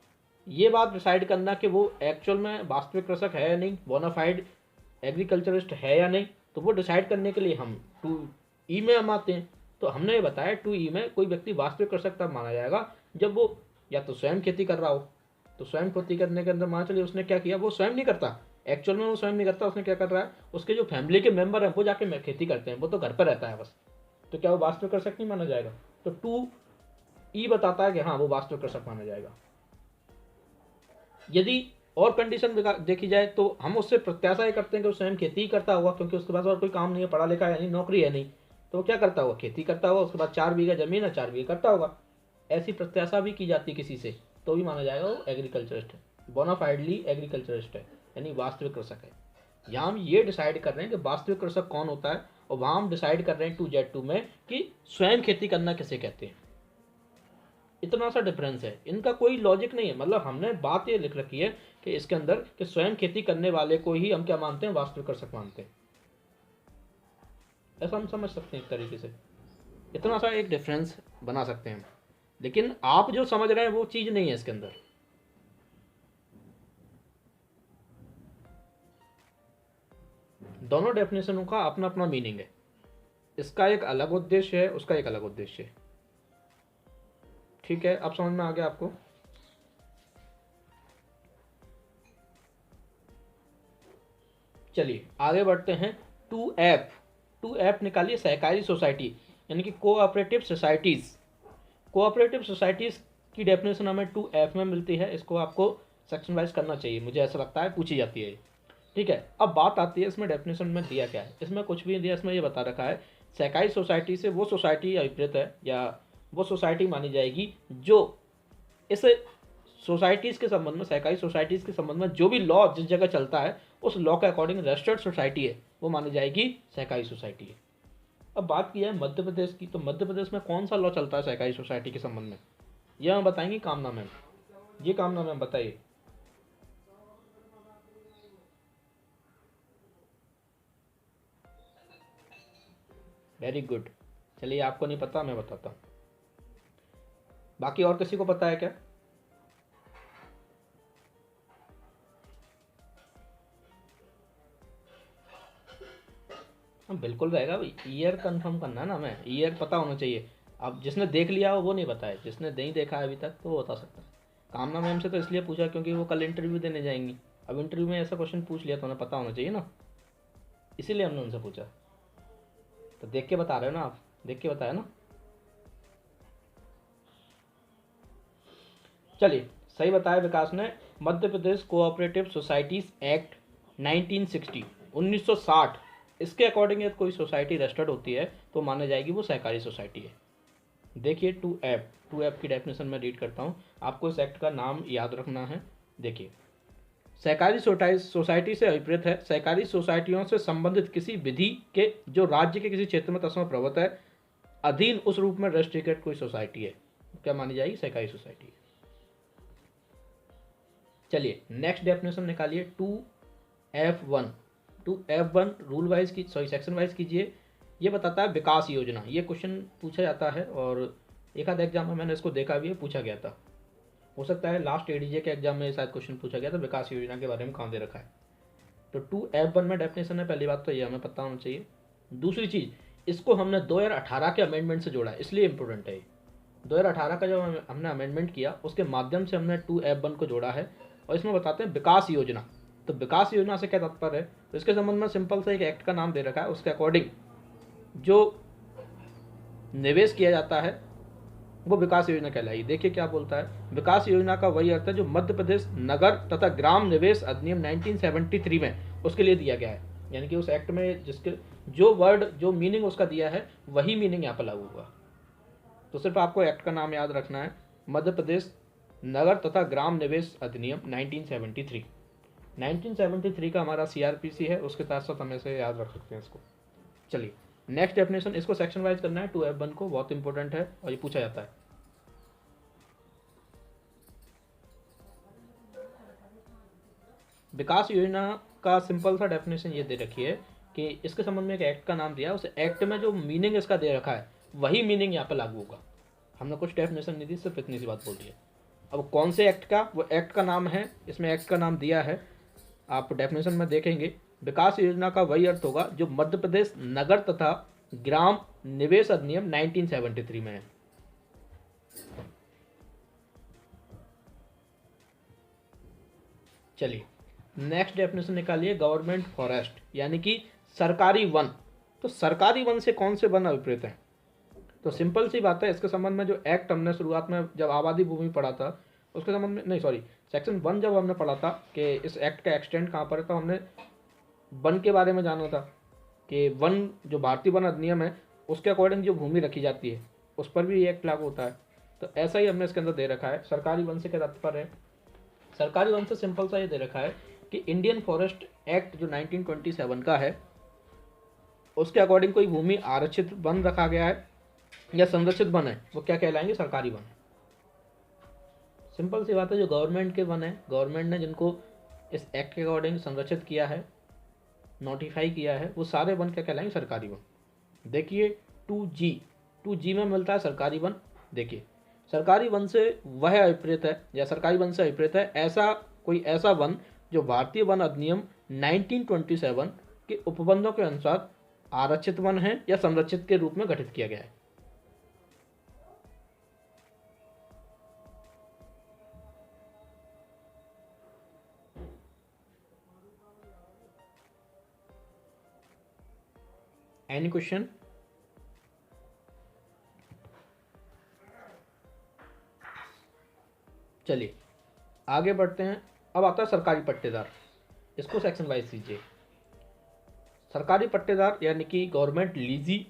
ये बात डिसाइड करना कि वो एक्चुअल में वास्तविक कृषक है या नहीं, बोनाफाइड एग्रीकल्चरिस्ट है या नहीं, तो वो डिसाइड करने के लिए हम 2E में हम आते हैं। तो हमने ये बताया 2E में कोई व्यक्ति वास्तविक कृषक तब माना जाएगा जब वो या तो स्वयं खेती कर रहा हो। तो स्वयं खेती करने के अंदर मान चलिए उसने क्या किया, वो स्वयं नहीं करता, एक्चुअल में वो स्वयं नहीं करता, उसने क्या कर रहा है, उसके जो फैमिली के मेंबर हैं वो जाके खेती करते हैं, वो तो घर पर रहता है बस, तो क्या वो वास्तविक कृषक नहीं माना जाएगा? तो 2E बताता है कि हाँ वो वास्तविक कृषक माना जाएगा। यदि और कंडीशन देखी जाए तो हम उससे प्रत्याशा ये करते हैं कि वो स्वयं खेती ही करता होगा, क्योंकि उसके पास और कोई काम नहीं है, पढ़ा लिखा है नहीं, नौकरी है नहीं, तो वो क्या करता होगा, खेती करता होगा। उसके बाद 4 बीघा जमीन है, 4 बीघा करता होगा, ऐसी प्रत्याशा भी की जाती है किसी से, तो भी माना जाएगा वो एग्रीकल्चरिस्ट है, बोनाफाइडली एग्रीकल्चरिस्ट है, यानी वास्तविक कृषक है। यहाँ हम ये डिसाइड कर रहे हैं कि वास्तविक कृषक कौन होता है, और वहाँ हम डिसाइड कर रहे हैं 2Z2 में कि स्वयं खेती करना किसे कहते हैं। इतना सा डिफरेंस है, इनका कोई लॉजिक नहीं है। मतलब हमने बात ये लिख रखी है कि इसके अंदर कि स्वयं खेती करने वाले को ही हम क्या मानते हैं, वास्तविक कृषक मानते हैं। ऐसा हम समझ सकते हैं एक तरीके से, इतना सा एक डिफरेंस बना सकते हैं। लेकिन आप जो समझ रहे हैं वो चीज नहीं है इसके अंदर। दोनों डेफिनेशनों का अपना अपना मीनिंग है, इसका एक अलग उद्देश्य है, उसका एक अलग उद्देश्य है। ठीक है, अब समझ में आ गया आपको? चलिए आगे बढ़ते हैं। 2F निकालिए, सहकारी सोसाइटी यानी कि कोऑपरेटिव सोसाइटीज। कोऑपरेटिव सोसाइटीज की डेफिनेशन हमें 2F में मिलती है। इसको आपको सेक्शन वाइज करना चाहिए, मुझे ऐसा लगता है, पूछी जाती है। ठीक है, अब बात आती है इसमें डेफिनेशन में दिया क्या है। इसमें कुछ भी दिया, इसमें ये बता रखा है सहकारी सोसाइटी से वो सोसाइटी अभिप्रेत है या वो सोसाइटी मानी जाएगी जो इस सोसाइटीज़ के संबंध में, सहकारी सोसाइटीज़ के संबंध में जो भी लॉ जिस जगह चलता है उस लॉ के अकॉर्डिंग रजिस्टर्ड सोसाइटी है वो मानी जाएगी सहकारी सोसाइटी है। अब बात की है मध्य प्रदेश की, तो मध्य प्रदेश में कौन सा लॉ चलता है सहकारी सोसाइटी के संबंध में, यह हम बताएंगे कामना मैम। ये कामना मैम बताइए। Very good. चलिए आपको नहीं पता, मैं बताता हूँ। बाकी और किसी को पता है क्या? हम बिल्कुल रहेगा भाई, ईयर कंफर्म करना है ना, हमें ईयर पता होना चाहिए। अब जिसने देख लिया हो वो नहीं बताए, जिसने नहीं देखा है अभी तक तो वो बता सकता है। कामना मैम से तो इसलिए पूछा क्योंकि वो कल इंटरव्यू देने जाएंगी। अब इंटरव्यू में ऐसा क्वेश्चन पूछ लिया तो उन्हें पता होना चाहिए ना, इसीलिए हमने उनसे पूछा। तो देख के बता रहे हो ना आप, देख के बताया ना। चलिए सही बताया विकास ने। Madhya Pradesh cooperative societies act 1960 1960 इसके अकॉर्डिंग यदि कोई सोसाइटी रजिस्टर्ड होती है तो माना जाएगी वो सहकारी सोसाइटी है। देखिए 2F की डेफिनेशन में रीड करता हूँ, आपको इस एक्ट का नाम याद रखना है। देखिए, सहकारी सोसाइटी से अभिप्रेत है सहकारी सोसाइटियों से संबंधित किसी विधि के जो राज्य के किसी क्षेत्र में तस्मा प्रवत है अधीन उस रूप में रजिस्ट्रेटेड कोई सोसाइटी है, क्या मानी जाएगी? सहकारी सोसाइटी। चलिए नेक्स्ट डेफिनेशन निकालिए 2F1 रूल वाइज की सेक्शन वाइज कीजिए। ये बताता है विकास योजना। ये क्वेश्चन पूछा जाता है और एक आध एग्जाम में मैंने इसको देखा भी है, पूछा गया था। हो सकता है लास्ट एडीजे के एग्जाम में शायद क्वेश्चन पूछा गया था विकास योजना के बारे में कहाँ दे रखा है। तो 2F1 में डेफिनेशन है, पहली बात तो ये हमें पता होना चाहिए। दूसरी चीज़, इसको हमने 2018 के अमेंडमेंट से जोड़ा है, इसलिए इंपॉर्टेंट है। 2018 का जब हमने अमेंडमेंट किया उसके माध्यम से हमने 2F1 को जोड़ा है और इसमें बताते हैं विकास योजना। तो विकास योजना से क्या तात्पर्य है? तो इसके संबंध में सिंपल सा एक एक्ट का नाम दे रखा है, उसके अकॉर्डिंग जो निवेश किया जाता है वो विकास योजना कहलाई। देखिए क्या बोलता है, विकास योजना का वही अर्थ है जो मध्य प्रदेश नगर तथा ग्राम निवेश अधिनियम 1973 में उसके लिए दिया गया है। यानी कि उस एक्ट में जिसके जो वर्ड जो मीनिंग उसका दिया है वही मीनिंग यहाँ पर लागू हुआ। तो सिर्फ आपको एक्ट का नाम याद रखना है, मध्य प्रदेश नगर तथा ग्राम निवेश अधिनियम 1973। 1973 का हमारा CRPC है, उसके साथ साथ हम ऐसे याद रख सकते हैं इसको। चलिए नेक्स्ट डेफिनेशन, इसको सेक्शन वाइज करना है 2F1 को, बहुत इंपॉर्टेंट है और ये पूछा जाता है। विकास योजना का सिंपल सा डेफिनेशन ये दे रखी है कि इसके संबंध में एक एक्ट का नाम दिया, उस एक्ट में जो मीनिंग इसका दे रखा है वही मीनिंग यहाँ पर लागू होगा। हमने कुछ डेफिनेशन नहीं दी, सिर्फ इतनी सी बात बोल दी है। अब कौन से एक्ट का, वो एक्ट का नाम है, इसमें एक्ट का नाम दिया है, आप डेफिनेशन में देखेंगे। विकास योजना का वही अर्थ होगा जो मध्य प्रदेश नगर तथा ग्राम निवेश अधिनियम 1973 में है। चलिए नेक्स्ट डेफिनेशन निकालिए, गवर्नमेंट फॉरेस्ट यानी कि सरकारी वन। तो सरकारी वन से कौन से वन अभिप्रेत हैं? तो सिंपल सी बात है, इसके संबंध में जो एक्ट हमने शुरुआत में जब आबादी भूमि पढ़ा था उसके संबंध में, नहीं सॉरी, सेक्शन 1 जब हमने पढ़ा था कि इस एक्ट का एक्सटेंड कहाँ पर है, तो हमने वन के बारे में जाना था कि वन जो भारतीय वन अधिनियम है उसके अकॉर्डिंग जो भूमि रखी जाती है उस पर भी ये एक्ट लागू होता है। तो ऐसा ही हमने इसके अंदर दे रखा है। सरकारी वन से क्या तात्पर्य है? सरकारी वन से सिंपल सा ये दे रखा है कि इंडियन फॉरेस्ट एक्ट जो 1927 का है उसके अकॉर्डिंग कोई भूमि आरक्षित वन रखा गया है या संरक्षित वन है, वो क्या कहलाएंगे? सरकारी वन। सिंपल सी बात है, जो गवर्नमेंट के वन है, गवर्नमेंट ने जिनको इस एक्ट के अकॉर्डिंग संरक्षित किया है, नोटिफाई किया है, वो सारे वन क्या कहलाएंगे? सरकारी वन। देखिए 2G में मिलता है सरकारी वन। देखिए सरकारी वन से वह अभिप्रेत है या सरकारी वन से अभिप्रेत है ऐसा कोई ऐसा वन जो भारतीय वन अधिनियम 1927 के उपबंधों के अनुसार आरक्षित वन है या संरक्षित के रूप में गठित किया गया है। Any question? चलिए आगे बढ़ते हैं। अब आता है सरकारी पट्टेदार, इसको सेक्शन वाइज कीजिए। सरकारी पट्टेदार यानी कि गवर्नमेंट लीजी।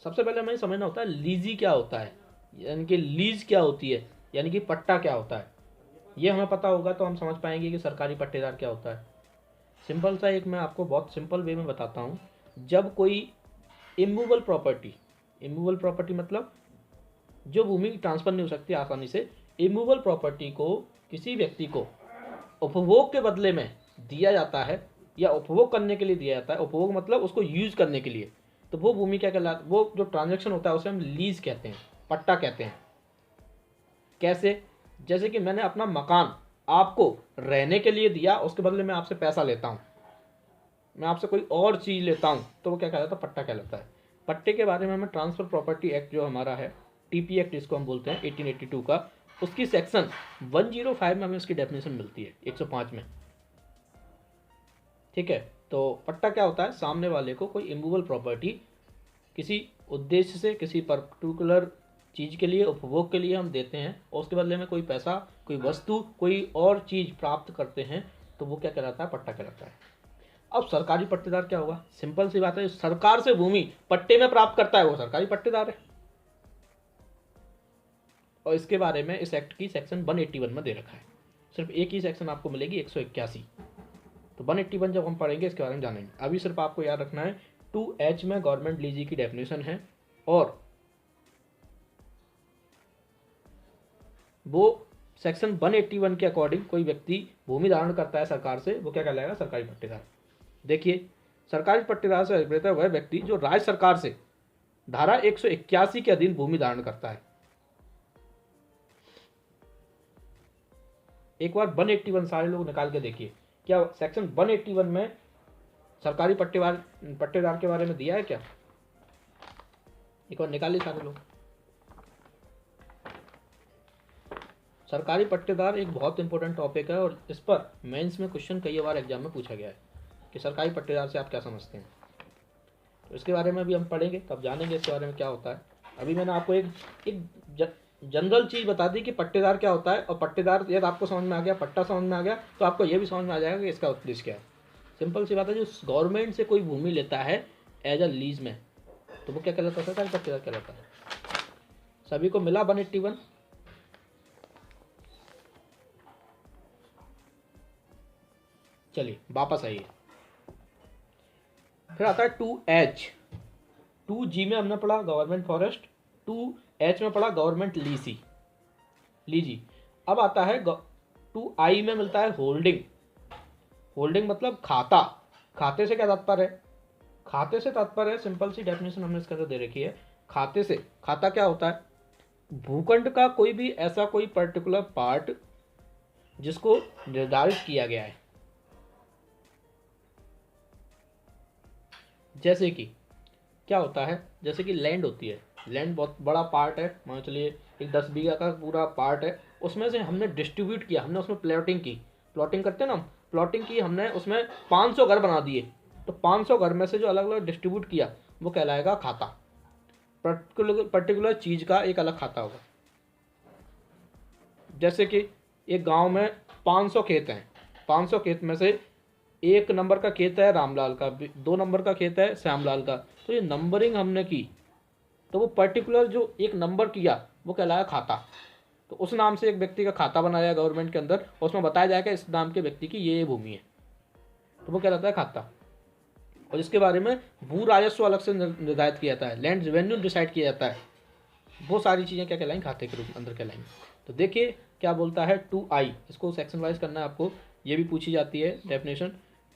सबसे पहले हमें समझना होता है लीजी क्या होता है, यानी कि लीज क्या होती है, यानी कि पट्टा क्या होता है। ये हमें पता होगा तो हम समझ पाएंगे कि सरकारी पट्टेदार क्या होता है। सिंपल सा एक मैं आपको बहुत सिंपल वे में बताता हूँ। जब कोई इमूवेबल प्रॉपर्टी मतलब जो भूमि ट्रांसफर नहीं हो सकती आसानी से, इमूवेबल प्रॉपर्टी को किसी व्यक्ति को उपभोग के बदले में दिया जाता है या उपभोग करने के लिए दिया जाता है। उपभोग मतलब उसको यूज करने के लिए, तो वो भूमि क्या कहलाता, वो जो ट्रांजेक्शन होता है उसे हम लीज कहते हैं, पट्टा कहते हैं। कैसे? जैसे कि मैंने अपना मकान आपको रहने के लिए दिया, उसके बदले में आपसे पैसा लेता हूँ, मैं आपसे कोई और चीज़ लेता हूँ, तो वो क्या कहलाता है? पट्टा कहलाता है। पट्टे के बारे में हमें ट्रांसफर प्रॉपर्टी एक्ट जो हमारा है, टीपी एक्ट जिसको हम बोलते हैं 1882 का, उसकी सेक्शन 105 में हमें उसकी डेफिनेशन मिलती है, 105 में। ठीक है, तो पट्टा क्या होता है? सामने वाले को कोई इमूवेबल प्रॉपर्टी किसी उद्देश्य से, किसी पर्टिकुलर चीज़ के लिए, उपभोग के लिए हम देते हैं और उसके बदले में कोई पैसा, कोई वस्तु, कोई और चीज़ प्राप्त करते हैं, तो वो क्या कहलाता है? पट्टा कहलाता है। अब सरकारी पट्टेदार क्या होगा? सिंपल सी बात है, सरकार से भूमि पट्टे में प्राप्त करता है वो सरकारी पट्टेदार है। और इसके बारे में इस एक्ट की सेक्शन 181 में दे रखा है। सिर्फ एक ही सेक्शन आपको मिलेगी, 181। तो 181 जब हम पढ़ेंगे इसके बारे में जानेंगे। अभी सिर्फ आपको याद रखना है 2H में गवर्नमेंट लीजी की डेफिनेशन है, और वो सेक्शन 181 के अकॉर्डिंग कोई व्यक्ति भूमि धारण करता है सरकार से, वो क्या कहलाएगा? सरकारी पट्टेदार। देखिए, सरकारी पट्टेदार से अभिप्रेत है वह व्यक्ति जो राज्य सरकार से धारा 181 के अधीन भूमि धारण करता है। एक बार 181 सारे लोग निकाल के देखिए, क्या सेक्शन 181 में सरकारी पट्टेदार के बारे में दिया है क्या? एक बार निकालिए सारे लोग। सरकारी पट्टेदार एक बहुत इंपॉर्टेंट टॉपिक है और इस पर मेंस में क्वेश्चन कई बार एग्जाम में पूछा गया है कि सरकारी पट्टेदार से आप क्या समझते हैं। तो इसके बारे में भी हम पढ़ेंगे, तब जानेंगे इसके बारे में क्या होता है। अभी मैंने आपको एक जनरल चीज़ बता दी कि पट्टेदार क्या होता है, और पट्टेदार यदि आपको समझ में आ गया, पट्टा समझ में आ गया, तो आपको ये भी समझ में आ जाएगा कि इसका उद्देश्य क्या है। सिंपल सी बात है, जो गवर्नमेंट से कोई भूमि लेता है एज अ लीज में, तो वो क्या कहलाता है? सरकारी पट्टेदार कहलाता है। सभी को मिला 181? चलिए वापस आइए। फिर आता है 2H। 2G में हमने पढ़ा गवर्नमेंट फॉरेस्ट, 2H में पढ़ा गवर्नमेंट लीजी। अब आता है 2I में मिलता है होल्डिंग। होल्डिंग मतलब खाता। खाते से क्या तात्पर्य है? खाते से तात्पर्य है, सिंपल सी डेफिनेशन हमने इसके अंदर दे रखी है। खाते से, खाता क्या होता है? भूखंड का कोई भी ऐसा कोई पर्टिकुलर पार्ट जिसको निर्धारित किया गया है। जैसे कि क्या होता है? जैसे कि लैंड होती है, लैंड बहुत बड़ा पार्ट है, मान चलिए एक 10 बीघा का पूरा पार्ट है, उसमें से हमने डिस्ट्रीब्यूट किया, हमने उसमें प्लॉटिंग की, प्लॉटिंग करते हैं ना हम, प्लॉटिंग की हमने, उसमें 500 घर बना दिए, तो 500 घर में से जो अलग अलग डिस्ट्रीब्यूट किया वो कहलाएगा खाता। पर्टिकुलर चीज़ का एक अलग खाता होगा। जैसे कि एक गांव में 500 खेत हैं, 500 खेत में से 1 नंबर का खेत है रामलाल का, 2 नंबर का खेत है श्यामलाल का, तो ये नंबरिंग हमने की, तो वो पर्टिकुलर जो एक नंबर किया वो कहलाया खाता। तो उस नाम से एक व्यक्ति का खाता बनाया गवर्नमेंट के अंदर, और उसमें बताया जाएगा इस नाम के व्यक्ति की ये भूमि है, तो वो कहलाता है खाता। और इसके बारे में भू राजस्व अलग से निर्धारित किया जाता है, लैंड रेवेन्यू डिसाइड किया जाता है, वो सारी चीज़ें क्या कहलाएंगी? खाते के रूप अंदर कहलाएंगी। तो देखिए क्या बोलता है 2I, इसको सेक्शन वाइज करना है आपको, ये भी पूछी जाती है डेफिनेशन।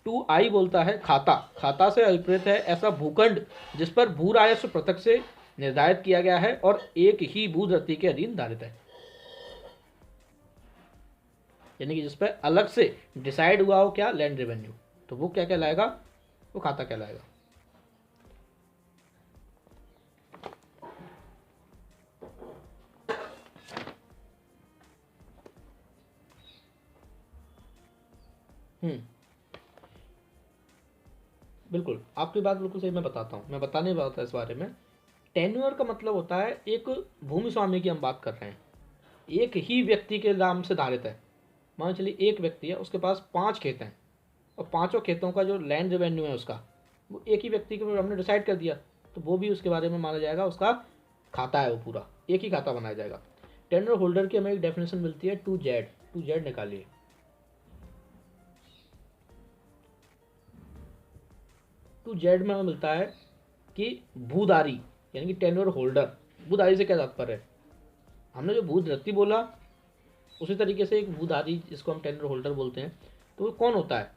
2I बोलता है खाता। खाता से अभिप्रेत है ऐसा भूखंड जिस पर भू राजस्व पृथक से निर्धारित किया गया है और एक ही भू धरती के अधीन धारित है, यानी कि जिस पर अलग से डिसाइड हुआ हो क्या? लैंड रेवेन्यू, तो वो क्या कहलाएगा? वो खाता कहलाएगा। बिल्कुल, आपकी बात बिल्कुल सही, मैं बताता हूँ, मैं बताने वाला था इस बारे में। टेन्योर का मतलब होता है, एक भूमि स्वामी की हम बात कर रहे हैं, एक ही व्यक्ति के नाम से धारित है। मान चलिए एक व्यक्ति है, उसके पास 5 खेत हैं, और 5 खेतों का जो लैंड रेवेन्यू है उसका वो एक ही व्यक्ति के ऊपर हमने डिसाइड कर दिया, तो वो भी उसके बारे में माना जाएगा, उसका खाता है, वो पूरा एक ही खाता बनाया जाएगा। टेन्योर होल्डर की हमें एक डेफिनेशन मिलती है 2Z। 2Z निकालिए। टू जेड में हमें मिलता है कि भूधारी यानी कि टेन्योर होल्डर। भूधारी से क्या तात्पर्य है, हमने जो भूधृति बोला उसी तरीके से एक भूधारी जिसको हम टेन्योर होल्डर बोलते हैं, तो वो कौन होता है,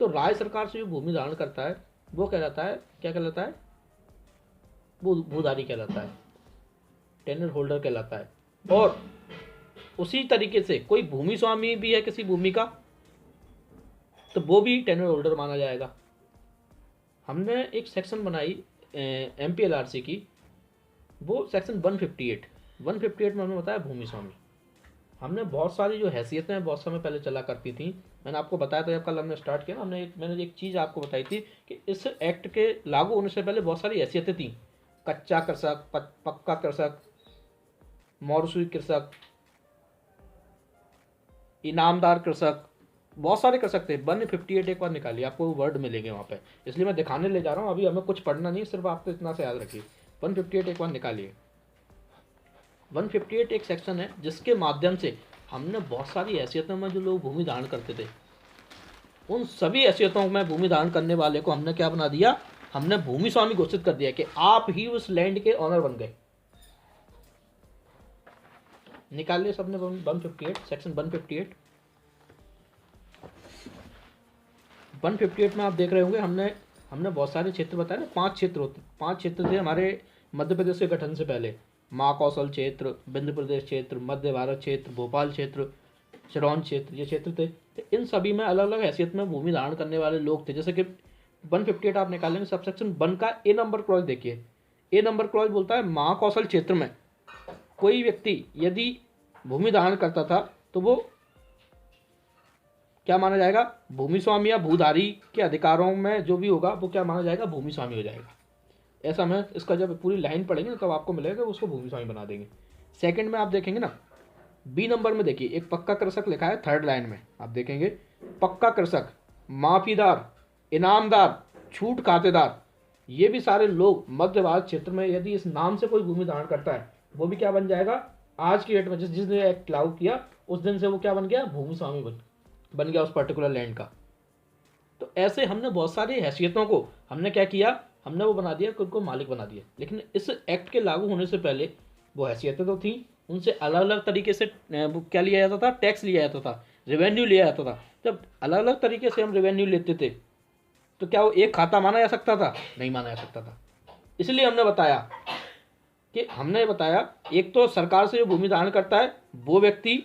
तो राज्य सरकार से जो भूमि धारण करता है वो कहलाता है, क्या कहलाता है, भूधारी कहलाता है, टेन्योर होल्डर कहलाता है। और उसी तरीके से कोई भूमि स्वामी भी है किसी भूमि का, तो वो भी टेन्योर होल्डर माना जाएगा। हमने एक सेक्शन बनाई MPLRC की, वो सेक्शन 158 में हमने बताया भूमि स्वामी। हमने बहुत सारी जो हैसियतें बहुत समय पहले चला करती थी, मैंने आपको बताया था जब कल हमने स्टार्ट किया, मैंने एक चीज़ आपको बताई थी कि इस एक्ट के लागू होने से पहले बहुत सारी हैसियतें थी। कच्चा कृषक, पक्का कृषक, मौरूसी कृषक, इनामदार कृषक, बहुत सारे कृषक थे। 158 एक बार निकालिए, आपको वो वर्ड मिलेंगे वहाँ पे, इसलिए मैं दिखाने ले जा रहा हूँ। अभी हमें कुछ पढ़ना नहीं, सिर्फ आपको इतना से याद रखिए। 158 एक बार निकालिए। 158 एक सेक्शन है जिसके माध्यम से हमने बहुत सारी हैसियतों में जो लोग भूमि धारण करते थे, उन सभी हैसियतों में भूमि धारण करने वाले को हमने क्या बना दिया, हमने भूमि स्वामी घोषित कर दिया कि आप ही उस लैंड के ऑनर बन गए। निकालिए सबने 158 सेक्शन 158। 158 में आप देख रहे होंगे हमने बहुत सारे क्षेत्र बताए ना, 5 क्षेत्र थे हमारे मध्य प्रदेश के गठन से पहले। महाकौशल क्षेत्र, विंध्य प्रदेश क्षेत्र, मध्य भारत क्षेत्र, भोपाल क्षेत्र, चरौन क्षेत्र, ये क्षेत्र थे। तो इन सभी में अलग अलग हैसियत में भूमि धारण करने वाले लोग थे। जैसे कि 158 आप निकालेंगे, सब सेक्शन 1 का A नंबर क्लॉज देखिए। A नंबर क्लॉज बोलता है महाकौशल क्षेत्र में कोई व्यक्ति यदि भूमि धारण करता था तो वो क्या माना जाएगा, भूमि स्वामी या भूधारी के अधिकारों में जो भी होगा वो क्या माना जाएगा, भूमि स्वामी हो जाएगा। ऐसा मैं इसका जब पूरी लाइन पढ़ेंगे ना तब आपको मिलेगा, उसको भूमि स्वामी बना देंगे। सेकंड में आप देखेंगे ना, B नंबर में देखिए एक पक्का कृषक लिखा है, 3rd लाइन में आप देखेंगे पक्का कृषक, माफीदार, इनामदार, छूट खातेदार, ये भी सारे लोग मध्य भारत क्षेत्र में यदि इस नाम से कोई भूमि धारण करता है वो भी क्या बन जाएगा, आज की डेट में जिस दिन एक्ट लागू किया उस दिन से वो क्या बन गया, भूमि स्वामी बन गया उस पर्टिकुलर लैंड का। तो ऐसे हमने बहुत सारी हैसियतों को हमने क्या किया, हमने वो बना दिया, खुद को मालिक बना दिया। लेकिन इस एक्ट के लागू होने से पहले वो हैसियतें तो थी, उनसे अलग अलग तरीके से क्या लिया जाता था, टैक्स लिया जाता था, रेवेन्यू लिया जाता था। जब अलग अलग तरीके से हम रेवेन्यू लेते थे तो क्या वो एक खाता माना जा सकता था, नहीं माना जा सकता था। इसलिए हमने बताया एक तो सरकार से जो भूमि धारण करता है वो व्यक्ति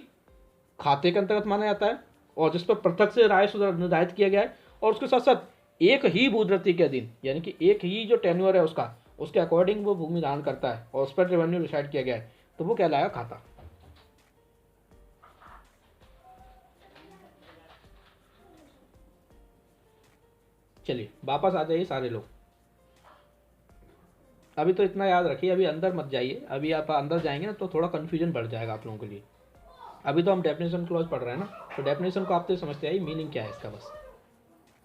खाते के अंतर्गत माना जाता है और जिस पर प्रत्यक्ष से राजस्व निर्धारित किया गया है, और उसके साथ साथ एक ही भूधृति के अधीन यानी कि एक ही जो टेन्योर है उसके अकॉर्डिंग वो भूमि धारण करता है और उस पर रेवेन्यू डिसाइड किया गया है, तो वो कहलाएगा खाता। चलिए वापस आ जाइए सारे लोग। अभी तो इतना याद रखिए, अभी अंदर मत जाइए, अभी आप अंदर जाएंगे ना तो थोड़ा कन्फ्यूजन बढ़ जाएगा आप लोगों के लिए। अभी तो हम डेफिनेशन क्लॉज पढ़ रहे हैं ना, तो डेफिनेशन को आप तो समझते आइए मीनिंग क्या है इसका। बस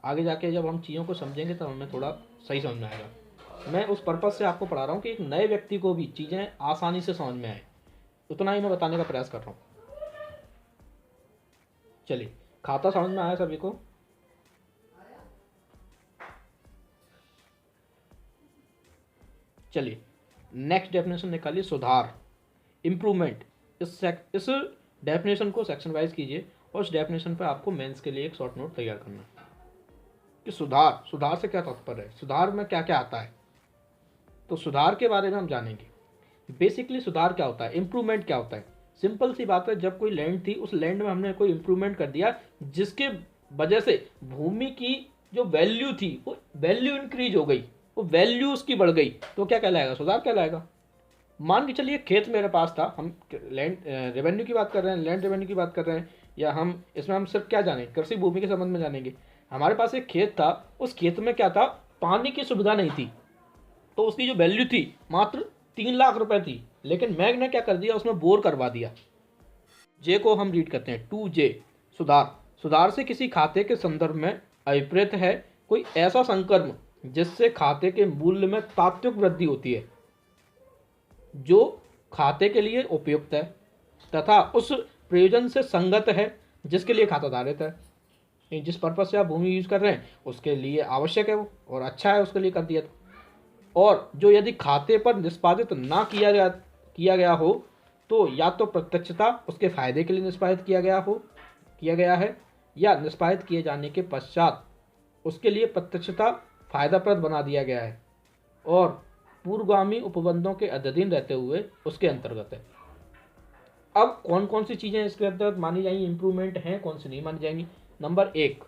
आगे जाके जब हम चीज़ों को समझेंगे तब हमें थोड़ा सही समझ में आएगा। मैं उस पर्पज़ से आपको पढ़ा रहा हूँ कि एक नए व्यक्ति को भी चीज़ें आसानी से समझ में आए, उतना ही मैं बताने का प्रयास कर रहा हूँ। चलिए खाता समझ में आया सभी को। चलिए नेक्स्ट डेफिनेशन निकालिए, सुधार, इम्प्रूवमेंट। इस डेफिनेशन को सेक्शन वाइज कीजिए और उस डेफिनेशन पर आपको मेंस के लिए एक शॉर्ट नोट तैयार करना है कि सुधार से क्या तात्पर्य है, सुधार में क्या क्या आता है। तो सुधार के बारे में हम जानेंगे। बेसिकली सुधार क्या होता है, इम्प्रूवमेंट क्या होता है। सिंपल सी बात है, जब कोई लैंड थी उस लैंड में हमने कोई इम्प्रूवमेंट कर दिया जिसके वजह से भूमि की जो वैल्यू थी वो वैल्यू इंक्रीज हो गई, वो वैल्यू उसकी बढ़ गई, तो क्या कहलाएगा, सुधार कहलाएगा। मान के चलिए खेत मेरे पास था, हम लैंड रेवेन्यू की बात कर रहे हैं, लैंड रेवेन्यू की बात कर रहे हैं, या हम इसमें हम सिर्फ क्या जानेंगे, कृषि भूमि के संबंध में जानेंगे। हमारे पास एक खेत था, उस खेत में क्या था, पानी की सुविधा नहीं थी, तो उसकी जो वैल्यू थी मात्र 3 लाख रुपए थी। लेकिन मैग ने क्या कर दिया, उसमें बोर करवा दिया। जे को हम रीड करते हैं 2J, सुधार से किसी खाते के संदर्भ में अभिप्रेत है कोई ऐसा संकर्म जिससे खाते के मूल्य में तात्विक वृद्धि होती है जो खाते के लिए उपयुक्त है तथा उस प्रयोजन से संगत है, जिसके लिए खाता आधारित है, जिस पर्पज से आप भूमि यूज कर रहे हैं उसके लिए आवश्यक है वो और अच्छा है उसके लिए कर दिया। और जो यदि खाते पर निष्पादित ना किया गया हो तो या तो प्रत्यक्षता उसके फायदे के लिए निष्पादित किया गया है, या निष्पादित किए जाने के पश्चात उसके लिए प्रत्यक्षता फायदाप्रद बना दिया गया है और पूर्वगामी उपबंधों के अधीन रहते हुए उसके अंतर्गत है। अब कौन कौन सी चीजें इसके अंतर्गत मानी जाएंगी, इंप्रूवमेंट हैं, कौन सी नहीं मानी जाएंगी। नंबर 1,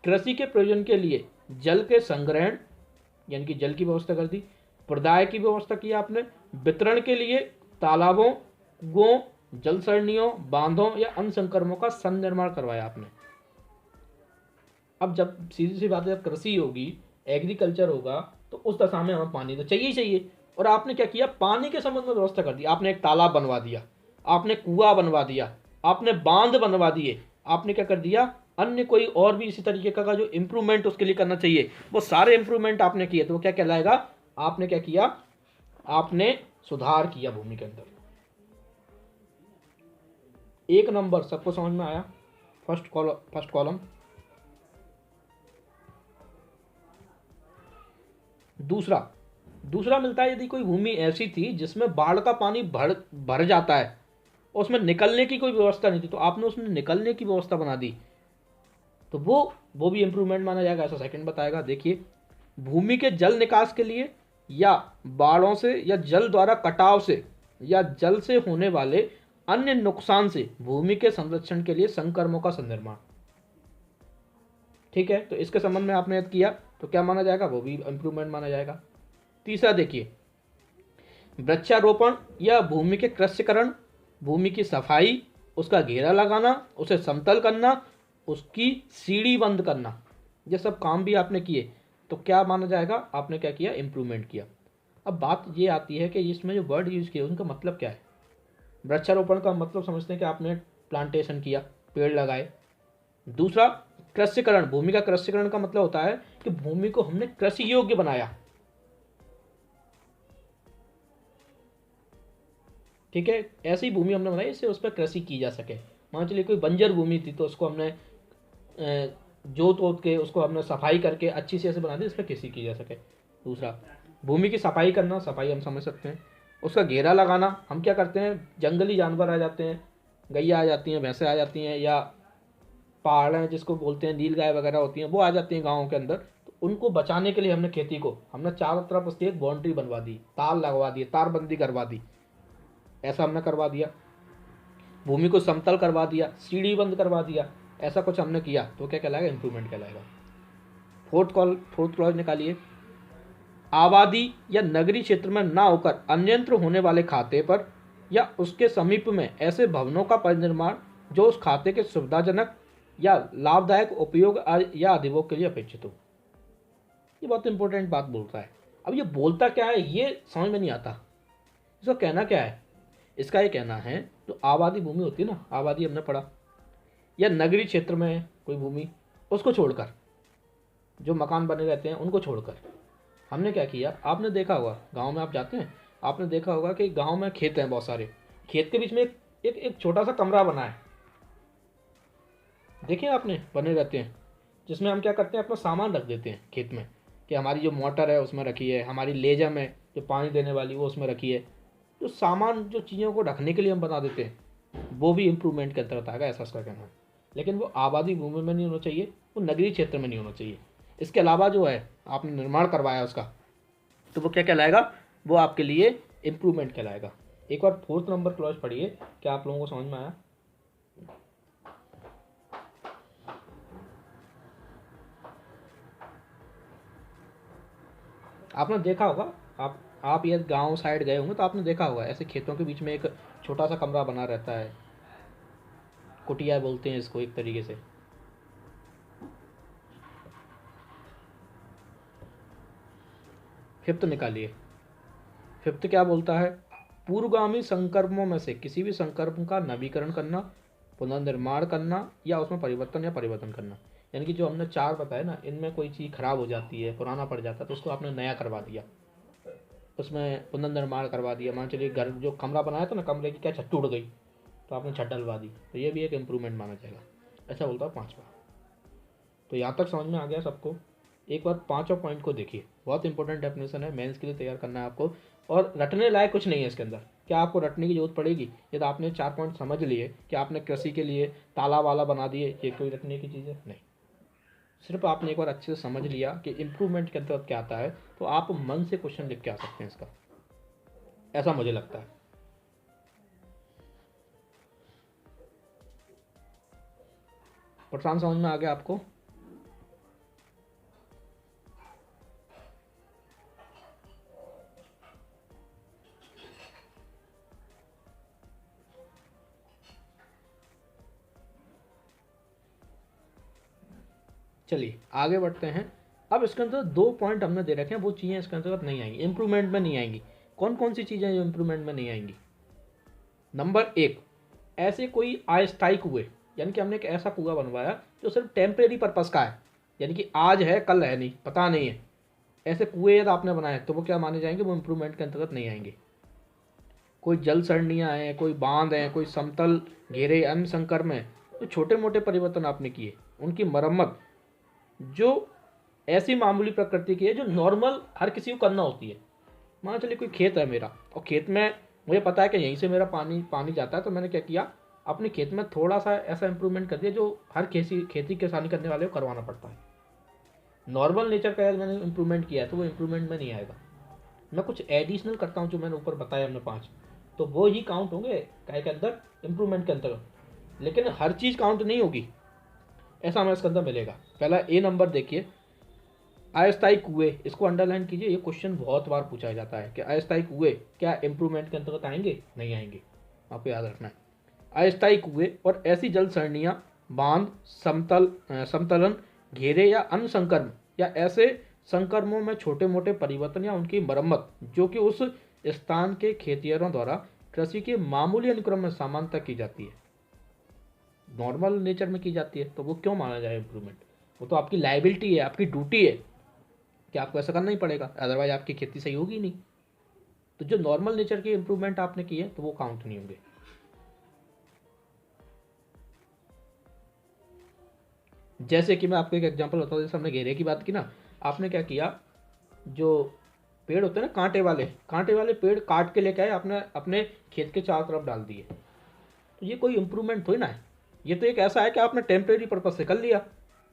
कृषि के प्रयोजन के लिए जल के संग्रहण यानी कि जल की व्यवस्था कर दी, प्रदाय की व्यवस्था की आपने, वितरण के लिए तालाबों, कुओं, जल सरणियों, बांधों या अन्य संक्रमणों का संनिर्माण करवाया आपने। अब जब सीधी सी बात है, जब कृषि होगी, एग्रीकल्चर होगा, तो उस दशा में हमें पानी तो चाहिए ही चाहिए। और आपने क्या किया, पानी के संबंध में व्यवस्था कर दी। आपने एक तालाब बनवा दिया, आपने कुआं बनवा दिया, आपने बांध बनवा दिए, आपने क्या कर दिया, अन्य कोई और भी इसी तरीके का जो इंप्रूवमेंट उसके लिए करना चाहिए वो सारे इंप्रूवमेंट आपने किए, तो वो क्या कहलाएगा, आपने क्या किया, आपने सुधार किया भूमि के अंदर। 1 नंबर सबको समझ में आया, फर्स्ट कॉलम। दूसरा मिलता है, यदि कोई भूमि ऐसी थी जिसमें बाढ़ का पानी भर जाता है, उसमें निकलने की कोई व्यवस्था नहीं थी, तो आपने उसमें निकलने की व्यवस्था बना दी, तो वो भी इंप्रूवमेंट माना जाएगा। ऐसा सेकंड बताएगा। देखिए, भूमि के जल निकास के लिए या बाढ़ों से या जल द्वारा कटाव से या जल से होने वाले अन्य नुकसान से भूमि के संरक्षण के लिए संकर्मों का संनिर्माण। ठीक है, तो इसके संबंध में आपने यदि किया तो क्या माना जाएगा, वो भी इंप्रूवमेंट माना जाएगा। तीसरा देखिए, वृक्षारोपण या भूमि के कृषिकरण, भूमि की सफाई, उसका घेरा लगाना, उसे समतल करना, उसकी सीढ़ी बंद करना, ये सब काम भी आपने किए, तो क्या माना जाएगा, आपने क्या किया, इंप्रूवमेंट किया। अब बात ये आती है कि इसमें जो वर्ड यूज किए उनका मतलब क्या है। वृक्षारोपण का मतलब समझते हैं कि आपने प्लांटेशन किया, पेड़ लगाए। दूसरा, कृषिकरण, भूमि का कृषिकरण का मतलब होता है कि भूमि को हमने कृषि योग्य बनाया। ठीक है, ऐसी भूमि हमने बनाई इससे उस पर कृषि की जा सके। मान चलिए कोई बंजर भूमि थी तो उसको हमने जोत के उसको हमने सफाई करके अच्छी से ऐसे बना दी इस पर कृषि की जा सके। दूसरा, भूमि की सफाई करना, सफाई हम समझ सकते हैं। उसका घेरा लगाना, हम क्या करते हैं, जंगली जानवर आ जाते हैं, गैया आ जाती हैं, भैंसें आ जाती हैं, या पहाड़ हैं जिसको बोलते हैं नीलगाय वगैरह होती हैं, वो आ जाती हैं गाँव के अंदर, तो उनको बचाने के लिए हमने खेती को हमने चारों तरफ उसकी एक बाउंड्री बनवा दी, तार लगवा दिए, तारबंदी करवा दी, ऐसा हमने करवा दिया। भूमि को समतल करवा दिया, सीढ़ी बंद करवा दिया, ऐसा कुछ हमने किया, तो क्या कहलाएगा, इंप्रूवमेंट कहलाएगा। फोर्थ क्लॉज निकालिए, आबादी या नगरीय क्षेत्र में ना होकर अन्यत्र होने वाले खाते पर या उसके समीप में ऐसे भवनों का परिनिर्माण जो उस खाते के सुविधाजनक या लाभदायक उपयोग या अधिभोग के लिए अपेक्षित हो। ये बहुत इंपॉर्टेंट बात बोलता है। अब ये बोलता क्या है ये समझ में नहीं आता, इसका कहना क्या है। इसका ये कहना है, तो आबादी भूमि होती है ना, आबादी हमने पढ़ा, या नगरीय क्षेत्र में कोई भूमि, उसको छोड़कर, जो मकान बने रहते हैं उनको छोड़कर हमने क्या किया, आपने देखा होगा गांव में आप जाते हैं, आपने देखा होगा कि गांव में खेत हैं बहुत सारे, खेत के बीच में एक छोटा सा कमरा बना है, देखिए आपने, बने रहते हैं, जिसमें हम क्या करते हैं, अपना सामान रख देते हैं खेत में, कि हमारी जो मोटर है उसमें रखी है, हमारी लेजम है जो पानी देने वाली वो उसमें रखी है, जो सामान जो चीज़ों को रखने के लिए हम बना देते हैं, वो भी इंप्रूवमेंट के अंतर्गत आएगा, ऐसा उसका कहना है। लेकिन वो आबादी भूमि में नहीं होना चाहिए, वो नगरीय क्षेत्र में नहीं होना चाहिए। इसके अलावा जो है आपने निर्माण करवाया उसका, तो वो क्या कहलाएगा, वो आपके लिए इंप्रूवमेंट कहलाएगा। एक बार 4th नंबर क्लॉज पढ़िए, क्या आप लोगों को समझ में आया। आपने देखा होगा, आप ये गांव साइड गए होंगे तो आपने देखा होगा, ऐसे खेतों के बीच में एक छोटा सा कमरा बना रहता है, कुटिया बोलते हैं इसको एक तरीके से। फिफ्थ निकालिए, फिफ्थ क्या बोलता है, पूर्वगामी संकर्मों में से किसी भी संकर्म का नवीकरण करना, पुनर्निर्माण करना या उसमें परिवर्तन करना। यानी कि जो हमने 4 बताए ना, इनमें कोई चीज़ खराब हो जाती है, पुराना पड़ जाता है, तो उसको आपने नया करवा दिया, उसमें पुनर्निर्माण करवा दिया। मान चलिए घर जो कमरा बनाया था ना, कमरे की क्या छत टूट गई, तो आपने छत डलवा दी, तो ये भी एक इम्प्रूवमेंट माना जाएगा। ऐसा बोलता है 5वां। तो यहाँ तक समझ में आ गया सबको। एक बार 5वां पॉइंट को देखिए, बहुत इंपॉर्टेंट डेफिनेशन है, मेंस के लिए तैयार करना है आपको, और रटने लायक कुछ नहीं है इसके अंदर। क्या आपको रटने की जरूरत पड़ेगी? यदि आपने 4 पॉइंट समझ लिए कि आपने कृषि के लिए ताला वाला बना दिए, ये कोई रटने की चीज़ है? नहीं। सिर्फ आपने एक बार अच्छे से समझ लिया कि इम्प्रूवमेंट के अंतर्गत क्या आता है, तो आप मन से क्वेश्चन लिख के आ सकते हैं इसका, ऐसा मुझे लगता है। प्रशांत, समझ में आ गया आपको? चलिए आगे बढ़ते हैं। अब इसके अंदर 2 पॉइंट हमने दे रखे हैं, वो चीज़ें इसके अंतर्गत नहीं आएंगी, इंप्रूवमेंट में नहीं आएंगी। कौन कौन सी चीज़ें जो इंप्रूवमेंट में नहीं आएंगी? नंबर 1, ऐसे कोई अस्थायी कुएं, यानी कि हमने एक ऐसा कुआं बनवाया जो सिर्फ टेम्परेरी पर्पस का है, यानी कि आज है कल है नहीं, पता नहीं है, ऐसे कुएं यदि आपने बनाए तो वो क्या माने जाएंगे? वो इंप्रूवमेंट के अंतर्गत नहीं आएंगे। कोई जल सरणियाँ हैं, कोई बांध हैं, कोई समतल घेरे अन्य संकर में जो छोटे मोटे परिवर्तन आपने किए, उनकी मरम्मत जो ऐसी मामूली प्रकृति की है, जो नॉर्मल हर किसी को करना होती है। मान चलिए कोई खेत है मेरा, और खेत में मुझे पता है कि यहीं से मेरा पानी जाता है, तो मैंने क्या किया, अपने खेत में थोड़ा सा ऐसा इंप्रूवमेंट कर दिया जो हर खेती किसानी करने वाले को करवाना पड़ता है। नॉर्मल नेचर का यदि मैंने इंप्रूवमेंट किया है तो वो इंप्रूवमेंट में नहीं आएगा। मैं कुछ एडिशनल करता हूँ जो मैंने ऊपर बताया हमने 5, तो वो ही काउंट होंगे काय के अंदर, इंप्रूवमेंट के अंतर्गत। लेकिन हर चीज़ काउंट नहीं होगी, ऐसा हमें इसके अंदर मिलेगा। पहला ए नंबर देखिए, अस्थायी कुएं, इसको अंडरलाइन कीजिए, ये क्वेश्चन बहुत बार पूछा जाता है कि अस्थायी कुएं क्या इंप्रूवमेंट के अंतर्गत आएंगे? नहीं आएंगे, आपको याद रखना है। अस्थायी कुएं और ऐसी जल सरणियाँ, बांध, समतलन घेरे या अन्य संकर्म या ऐसे संकर्मों में छोटे मोटे परिवर्तन या उनकी मरम्मत जो कि उस स्थान के खेतिहरों द्वारा कृषि के मामूली अनुक्रम में समानता की जाती है, नॉर्मल नेचर में की जाती है, तो वो क्यों माना जाए इंप्रूवमेंट? वो तो आपकी लाइबिलिटी है, आपकी ड्यूटी है कि आपको ऐसा करना ही पड़ेगा, अदरवाइज आपकी खेती सही होगी नहीं। तो जो नॉर्मल नेचर की इंप्रूवमेंट आपने की है तो वो काउंट नहीं होंगे। जैसे कि मैं आपको एक एग्जांपल बताऊं, जैसे हमने घेरे की बात की ना, आपने क्या किया, जो पेड़ होते हैं ना कांटे वाले पेड़ काट के लेके आए, आपने अपने खेत के चारों तरफ डाल दिए, तो ये कोई इंप्रूवमेंट थोड़ी ना है। ये तो एक ऐसा है कि आपने टेम्परेरी पर्पज से कर लिया।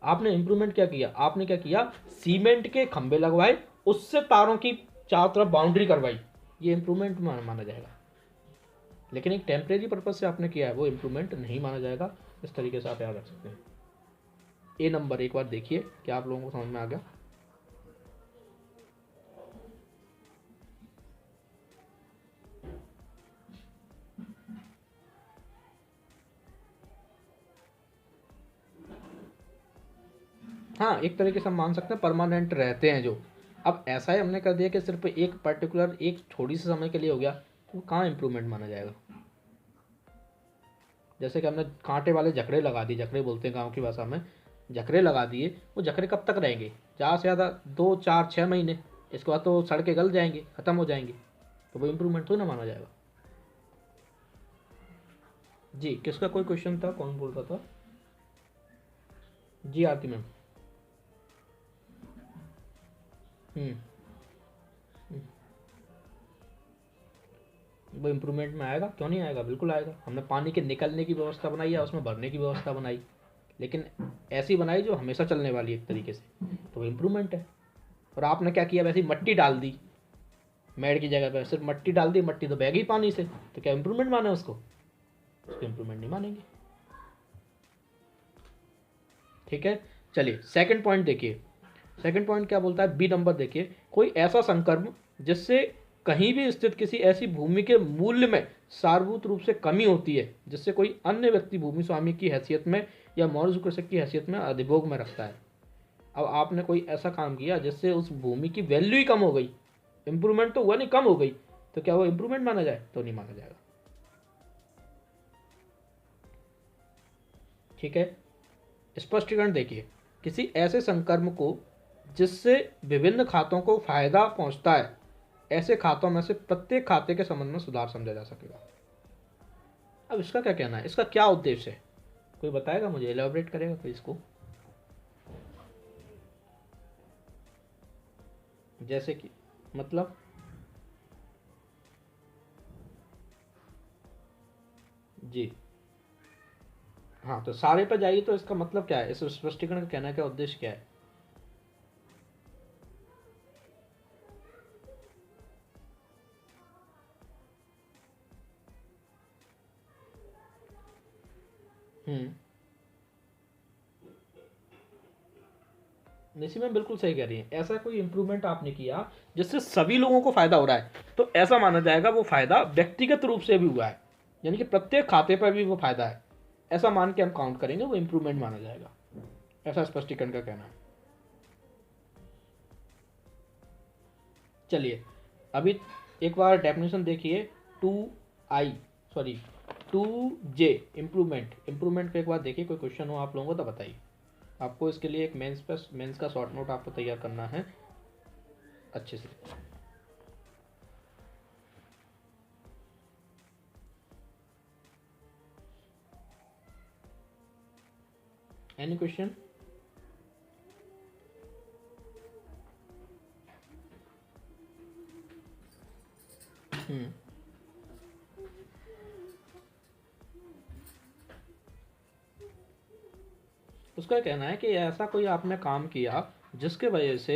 आपने इंप्रूवमेंट क्या किया? आपने क्या किया, सीमेंट के खंभे लगवाए, उससे तारों की चारों तरफ बाउंड्री करवाई, ये इंप्रूवमेंट माना जाएगा। लेकिन एक टेम्परेरी पर्पज से आपने किया है, वो इंप्रूवमेंट नहीं माना जाएगा। इस तरीके से आप याद रख सकते हैं। ए नंबर एक बार देखिए, क्या आप लोगों को समझ में आ गया? हाँ, एक तरीके से हम मान सकते हैं परमानेंट रहते हैं जो। अब ऐसा ही हमने कर दिया कि सिर्फ एक पर्टिकुलर एक थोड़ी सी समय के लिए हो गया, तो कहाँ इंप्रूवमेंट माना जाएगा? जैसे कि हमने कांटे वाले जकड़े लगा दिए, जकड़े बोलते हैं गांव की भाषा में, जकड़े लगा दिए, वो जकड़े कब तक रहेंगे? ज़्यादा से ज़्यादा 2 4 6 महीने, इसके बाद तो सड़ के गल जाएंगे, ख़त्म हो जाएंगे, तो वो इंप्रूवमेंट तो ना माना जाएगा। जी, किसका कोई क्वेश्चन था? कौन बोल रहा था? जी आरती मैम। हम्म वो इम्प्रूवमेंट में आएगा, क्यों नहीं आएगा? बिल्कुल आएगा। हमने पानी के निकलने की व्यवस्था बनाई है, उसमें भरने की व्यवस्था बनाई, लेकिन ऐसी बनाई जो हमेशा चलने वाली है एक तरीके से, तो वो इम्प्रूवमेंट है। और आपने क्या किया, वैसे ही मट्टी डाल दी, मेड़ की जगह पर सिर्फ मट्टी डाल दी, मट्टी तो बह गई पानी से, तो क्या इम्प्रूवमेंट माने उसको? इम्प्रूवमेंट नहीं मानेंगे। ठीक है, चलिए सेकंड पॉइंट देखिए। सेकंड पॉइंट क्या बोलता है? बी नंबर देखिए, कोई ऐसा संकर्म जिससे कहीं भी स्थित किसी ऐसी भूमि के मूल्य में सारभूत रूप से कमी होती है जिससे कोई अन्य व्यक्ति भूमि स्वामी की हैसियत में या मौर्य कृषक की हैसियत में अधिभोग में रखता है। अब आपने कोई ऐसा काम किया जिससे उस भूमि की वैल्यू ही कम हो गई, इंप्रूवमेंट तो हुआ नहीं, कम हो गई, तो क्या वो इंप्रूवमेंट माना जाए? तो नहीं माना जाएगा। ठीक है, स्पष्टीकरण देखिए, किसी ऐसे संकर्म को जिससे विभिन्न खातों को फायदा पहुंचता है, ऐसे खातों में से प्रत्येक खाते के संबंध में सुधार समझा जा सकेगा। अब इसका क्या कहना है, इसका क्या उद्देश्य है, कोई बताएगा मुझे, एलैबोरेट करेगा कोई इसको? जैसे कि मतलब जी हाँ, तो सारे पर जाइए, तो इसका मतलब क्या है, इस स्पष्टीकरण का कहना क्या उद्देश्य क्या है? हम्म, निशी मैम बिल्कुल सही कह रही है। ऐसा कोई इंप्रूवमेंट आपने किया जिससे सभी लोगों को फायदा हो रहा है, तो ऐसा माना जाएगा वो फायदा व्यक्तिगत रूप से भी हुआ है, यानी कि प्रत्येक खाते पर भी वो फायदा है, ऐसा मान के हम काउंट करेंगे, वो इंप्रूवमेंट माना जाएगा, ऐसा स्पष्टीकरण का कहना है। चलिए अभी एक बार डेफिनेशन देखिए, two I sorry 2J improvement, improvement को एक बार देखिए, कोई क्वेश्चन हो आप लोगों को तो बताइए। आपको इसके लिए एक मेंस का शॉर्ट नोट आपको तैयार करना है अच्छे से। Any question? उसका कहना है कि ऐसा कोई आपने काम किया जिसके वजह से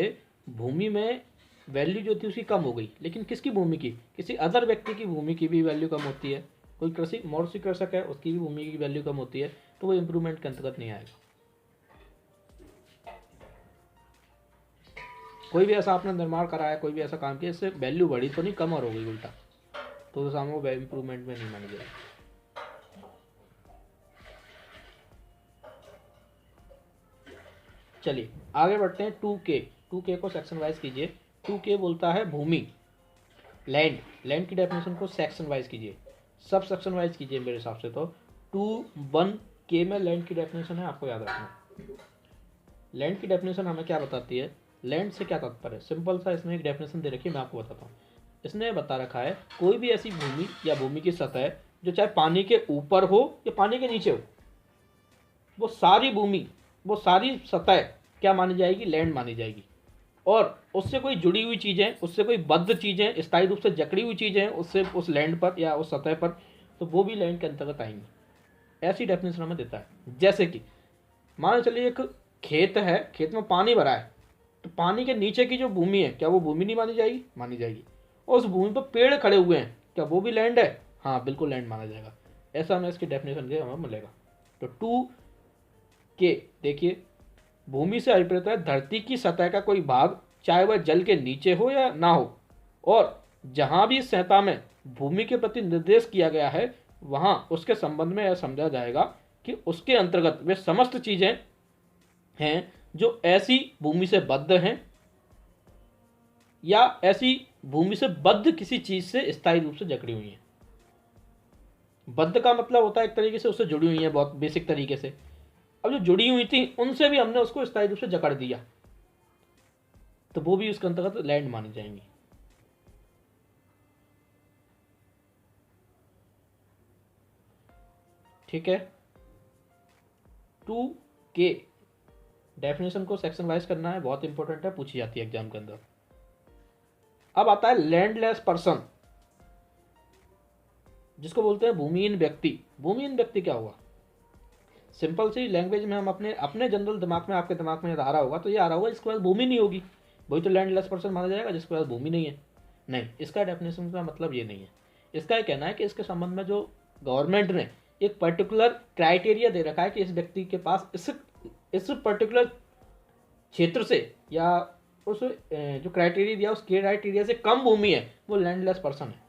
भूमि में वैल्यू जो थी उसकी कम हो गई, लेकिन किसकी भूमि की, किसी अदर व्यक्ति की भूमि की भी वैल्यू कम होती है, कोई कृषि मौर्य कृषक है उसकी भी भूमि की वैल्यू कम होती है, तो वो इम्प्रूवमेंट के अंतर्गत नहीं आएगा। कोई भी ऐसा आपने निर्माण कराया, कोई भी ऐसा काम किया, इससे वैल्यू बढ़ी तो नहीं, कम और हो गई उल्टा, तो सामने वो इम्प्रूवमेंट में नहीं मानी जाएगी। चलिए आगे बढ़ते हैं। 2K को सेक्शन वाइज कीजिए। 2K बोलता है भूमि, लैंड, लैंड की डेफिनेशन को सेक्शन वाइज कीजिए, सब सेक्शन वाइज कीजिए मेरे हिसाब से। तो 2(1)K में लैंड की डेफिनेशन है, आपको याद रखना। लैंड की डेफिनेशन हमें क्या बताती है, लैंड से क्या तात्पर्य है, सिंपल सा इसमें एक डेफिनेशन दे रखी है, मैं आपको बताता हूँ। इसने बता रखा है कोई भी ऐसी भूमि या भूमि की सतह जो चाहे पानी के ऊपर हो या पानी के नीचे हो, वो सारी भूमि, वो सारी सतह क्या मानी जाएगी, लैंड मानी जाएगी। और उससे कोई जुड़ी हुई चीज़ें, उससे कोई बद्ध चीज़ें, स्थायी रूप से जकड़ी हुई चीज़ें उससे, उस लैंड पर या उस सतह पर, तो वो भी लैंड के अंतर्गत आएंगी। ऐसी डेफिनेशन हमें देता है। जैसे कि मान चलिए एक खेत है, खेत में पानी भरा है, तो पानी के नीचे की जो भूमि है, क्या वो भूमि नहीं मानी जाएगी, मानी जाएगी। और उस भूमि पर पेड़ खड़े हुए हैं, क्या वो भी लैंड है, हाँ बिल्कुल लैंड माना जाएगा। ऐसा हमें इसकी डेफिनेशन के हमें मिलेगा। तो 2K देखिए, भूमि से अभिप्रेत है धरती की सतह का कोई भाग, चाहे वह जल के नीचे हो या ना हो, और जहां भी इस संहिता में भूमि के प्रति निर्देश किया गया है, वहां उसके संबंध में यह समझा जाएगा कि उसके अंतर्गत वे समस्त चीजें हैं जो ऐसी भूमि से बद्ध हैं या ऐसी भूमि से बद्ध किसी चीज से स्थायी रूप से जकड़ी हुई हैं। बद्ध का मतलब होता है एक तरीके से उससे जुड़ी हुई है, बहुत बेसिक तरीके से। अब जो जुड़ी हुई थी उनसे भी हमने उसको स्थायी रूप से जकड़ दिया, तो वो भी उसके अंतर्गत लैंड मानी जाएंगी। ठीक है, 2K डेफिनेशन को सेक्शन वाइज करना है, बहुत इंपॉर्टेंट है, पूछी जाती है एग्जाम के अंदर। अब आता है लैंडलेस पर्सन, जिसको बोलते हैं भूमिहीन व्यक्ति। भूमिहीन व्यक्ति क्या हुआ, सिंपल सी लैंग्वेज में हम अपने अपने जनरल दिमाग में, आपके दिमाग में आ रहा होगा, तो ये आ रहा होगा जिसके पास भूमि नहीं होगी, वही तो लैंडलेस पर्सन माना जाएगा, जिसके पास भूमि नहीं है। नहीं, इसका डेफिनेशन का मतलब ये नहीं है। इसका ये कहना है कि इसके संबंध में जो गवर्नमेंट ने एक पर्टिकुलर क्राइटेरिया दे रखा है कि इस व्यक्ति के पास इस पर्टिकुलर क्षेत्र से या उस जो क्राइटेरिया दिया उस क्राइटेरिया से कम भूमि है, वो लैंडलेस पर्सन है।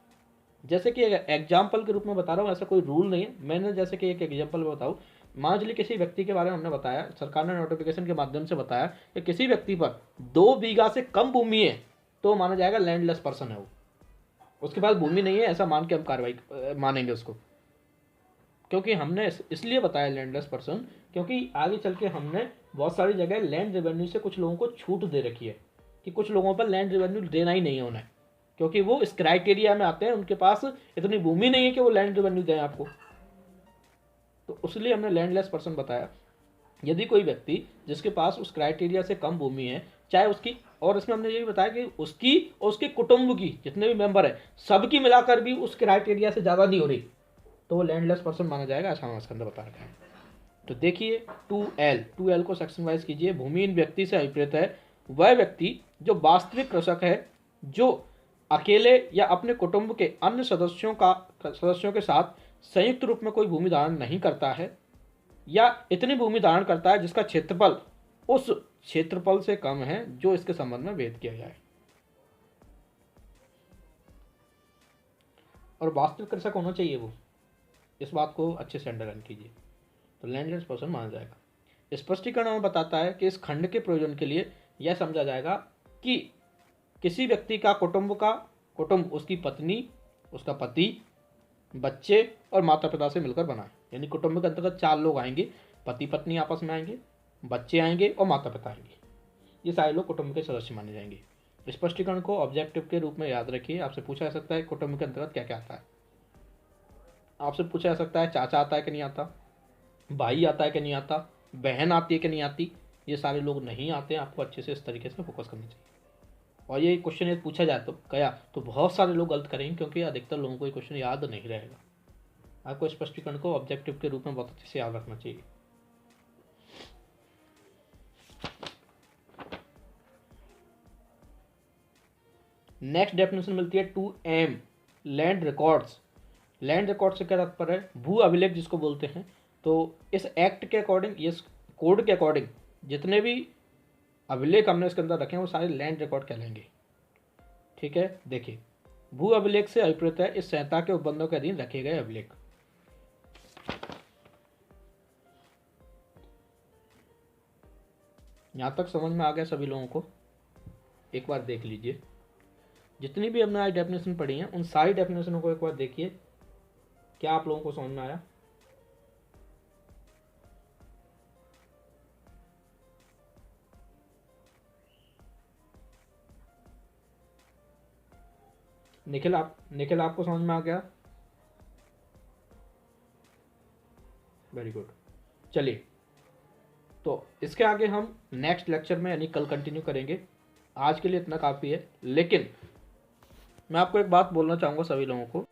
जैसे कि एग्जाम्पल के रूप में बता रहा हूँ, ऐसा कोई रूल नहीं है, मैंने जैसे कि एक एग्जाम्पल बताऊँ। मान लीजिए किसी व्यक्ति के बारे में हमने बताया, सरकार ने नोटिफिकेशन के माध्यम से बताया कि किसी व्यक्ति पर 2 बीघा से कम भूमि है, तो माना जाएगा लैंडलेस पर्सन है वो, उसके पास भूमि नहीं है, ऐसा मान के हम कार्रवाई मानेंगे उसको। क्योंकि हमने इसलिए बताया लैंडलेस पर्सन, क्योंकि आगे चल के हमने बहुत सारी जगह लैंड रेवेन्यू से कुछ लोगों को छूट दे रखी है कि कुछ लोगों पर लैंड रेवेन्यू देना ही नहीं होना है, क्योंकि वो इस क्राइटेरिया में आते हैं, उनके पास इतनी भूमि नहीं है कि वो लैंड रेवेन्यू दें आपको। तो उसलिए हमने लैंडलेस पर्सन बताया। यदि कोई व्यक्ति जिसके पास उस क्राइटेरिया से कम भूमि है, चाहे उसकी, और इसमें हमने ये भी बताया कि उसकी और उसके कुटुंब की जितने भी मेंबर है सबकी मिलाकर भी उस क्राइटेरिया से ज़्यादा नहीं हो रही, तो वो लैंडलेस पर्सन माना जाएगा। ऐसा हमारे इसके अंदर बता रखा है। तो देखिए 2L को सेक्शन वाइज कीजिए। भूमिहीन व्यक्ति से अभिप्रेत है वह व्यक्ति जो वास्तविक कृषक है, जो अकेले या अपने कुटुंब के अन्य सदस्यों के साथ संयुक्त रूप में कोई भूमि धारण नहीं करता है, या इतनी भूमि धारण करता है जिसका क्षेत्रफल उस क्षेत्रफल से कम है जो इसके संबंध में भेद किया जाए। और वास्तविक कृषक होना चाहिए वो, इस बात को अच्छे से अंडरलाइन कीजिए, तो लैंडलेस पर्सन माना जाएगा। स्पष्टीकरण में बताता है कि इस खंड के प्रयोजन के लिए यह समझा जाएगा कि किसी व्यक्ति का कुटुंब उसकी पत्नी, उसका पति, बच्चे और माता पिता से मिलकर बना है। यानी कुटुंब के अंतर्गत 4 लोग आएंगे, पति पत्नी आपस में आएंगे, बच्चे आएंगे और माता पिता आएंगे। ये सारे लोग कुटुंब के सदस्य माने जाएंगे। स्पष्टीकरण को ऑब्जेक्टिव के रूप में याद रखिए। आपसे पूछा जा सकता है कुटुंब के अंतर्गत क्या क्या आता है। आपसे पूछा जा सकता है चाचा आता है कि नहीं आता, भाई आता है कि नहीं आता, बहन आती है कि नहीं आती। ये सारे लोग नहीं आते हैं। आपको अच्छे से इस तरीके से फोकस करना चाहिए। और ये क्वेश्चन यदि पूछा जाए तो गया तो बहुत सारे लोग गलत करेंगे, क्योंकि अधिकतर लोगों को ये क्वेश्चन याद नहीं रहेगा। आपको स्पष्टीकरण को ऑब्जेक्टिव के रूप में बहुत अच्छे से याद रखना चाहिए। नेक्स्ट डेफिनेशन मिलती है 2M land records. Land record से क्या तात्पर्य है? भू अभिलेख जिसको बोलते हैं। तो इस एक्ट के अकॉर्डिंग, इस कोड के अकॉर्डिंग जितने भी अभिलेख हमने इसके अंदर रखे हैं वो सारे लैंड रिकॉर्ड कहलाएंगे। ठीक है, देखिए भू अभिलेख से अभिप्रेत है इस संहिता के उपबंधों के अधीन रखे गए अभिलेख। यहाँ तक समझ में आ गया सभी लोगों को? एक बार देख लीजिए, जितनी भी हमने आज डेफिनेशन पढ़ी हैं उन सारी डेफिनेशनों को एक बार देखिए, क्या आप लोगों को समझ में आया? निखिल आपको समझ में आ गया? Very good. चलिए, तो इसके आगे हम नेक्स्ट लेक्चर में यानी कल कंटिन्यू करेंगे। आज के लिए इतना काफ़ी है। लेकिन मैं आपको एक बात बोलना चाहूँगा सभी लोगों को,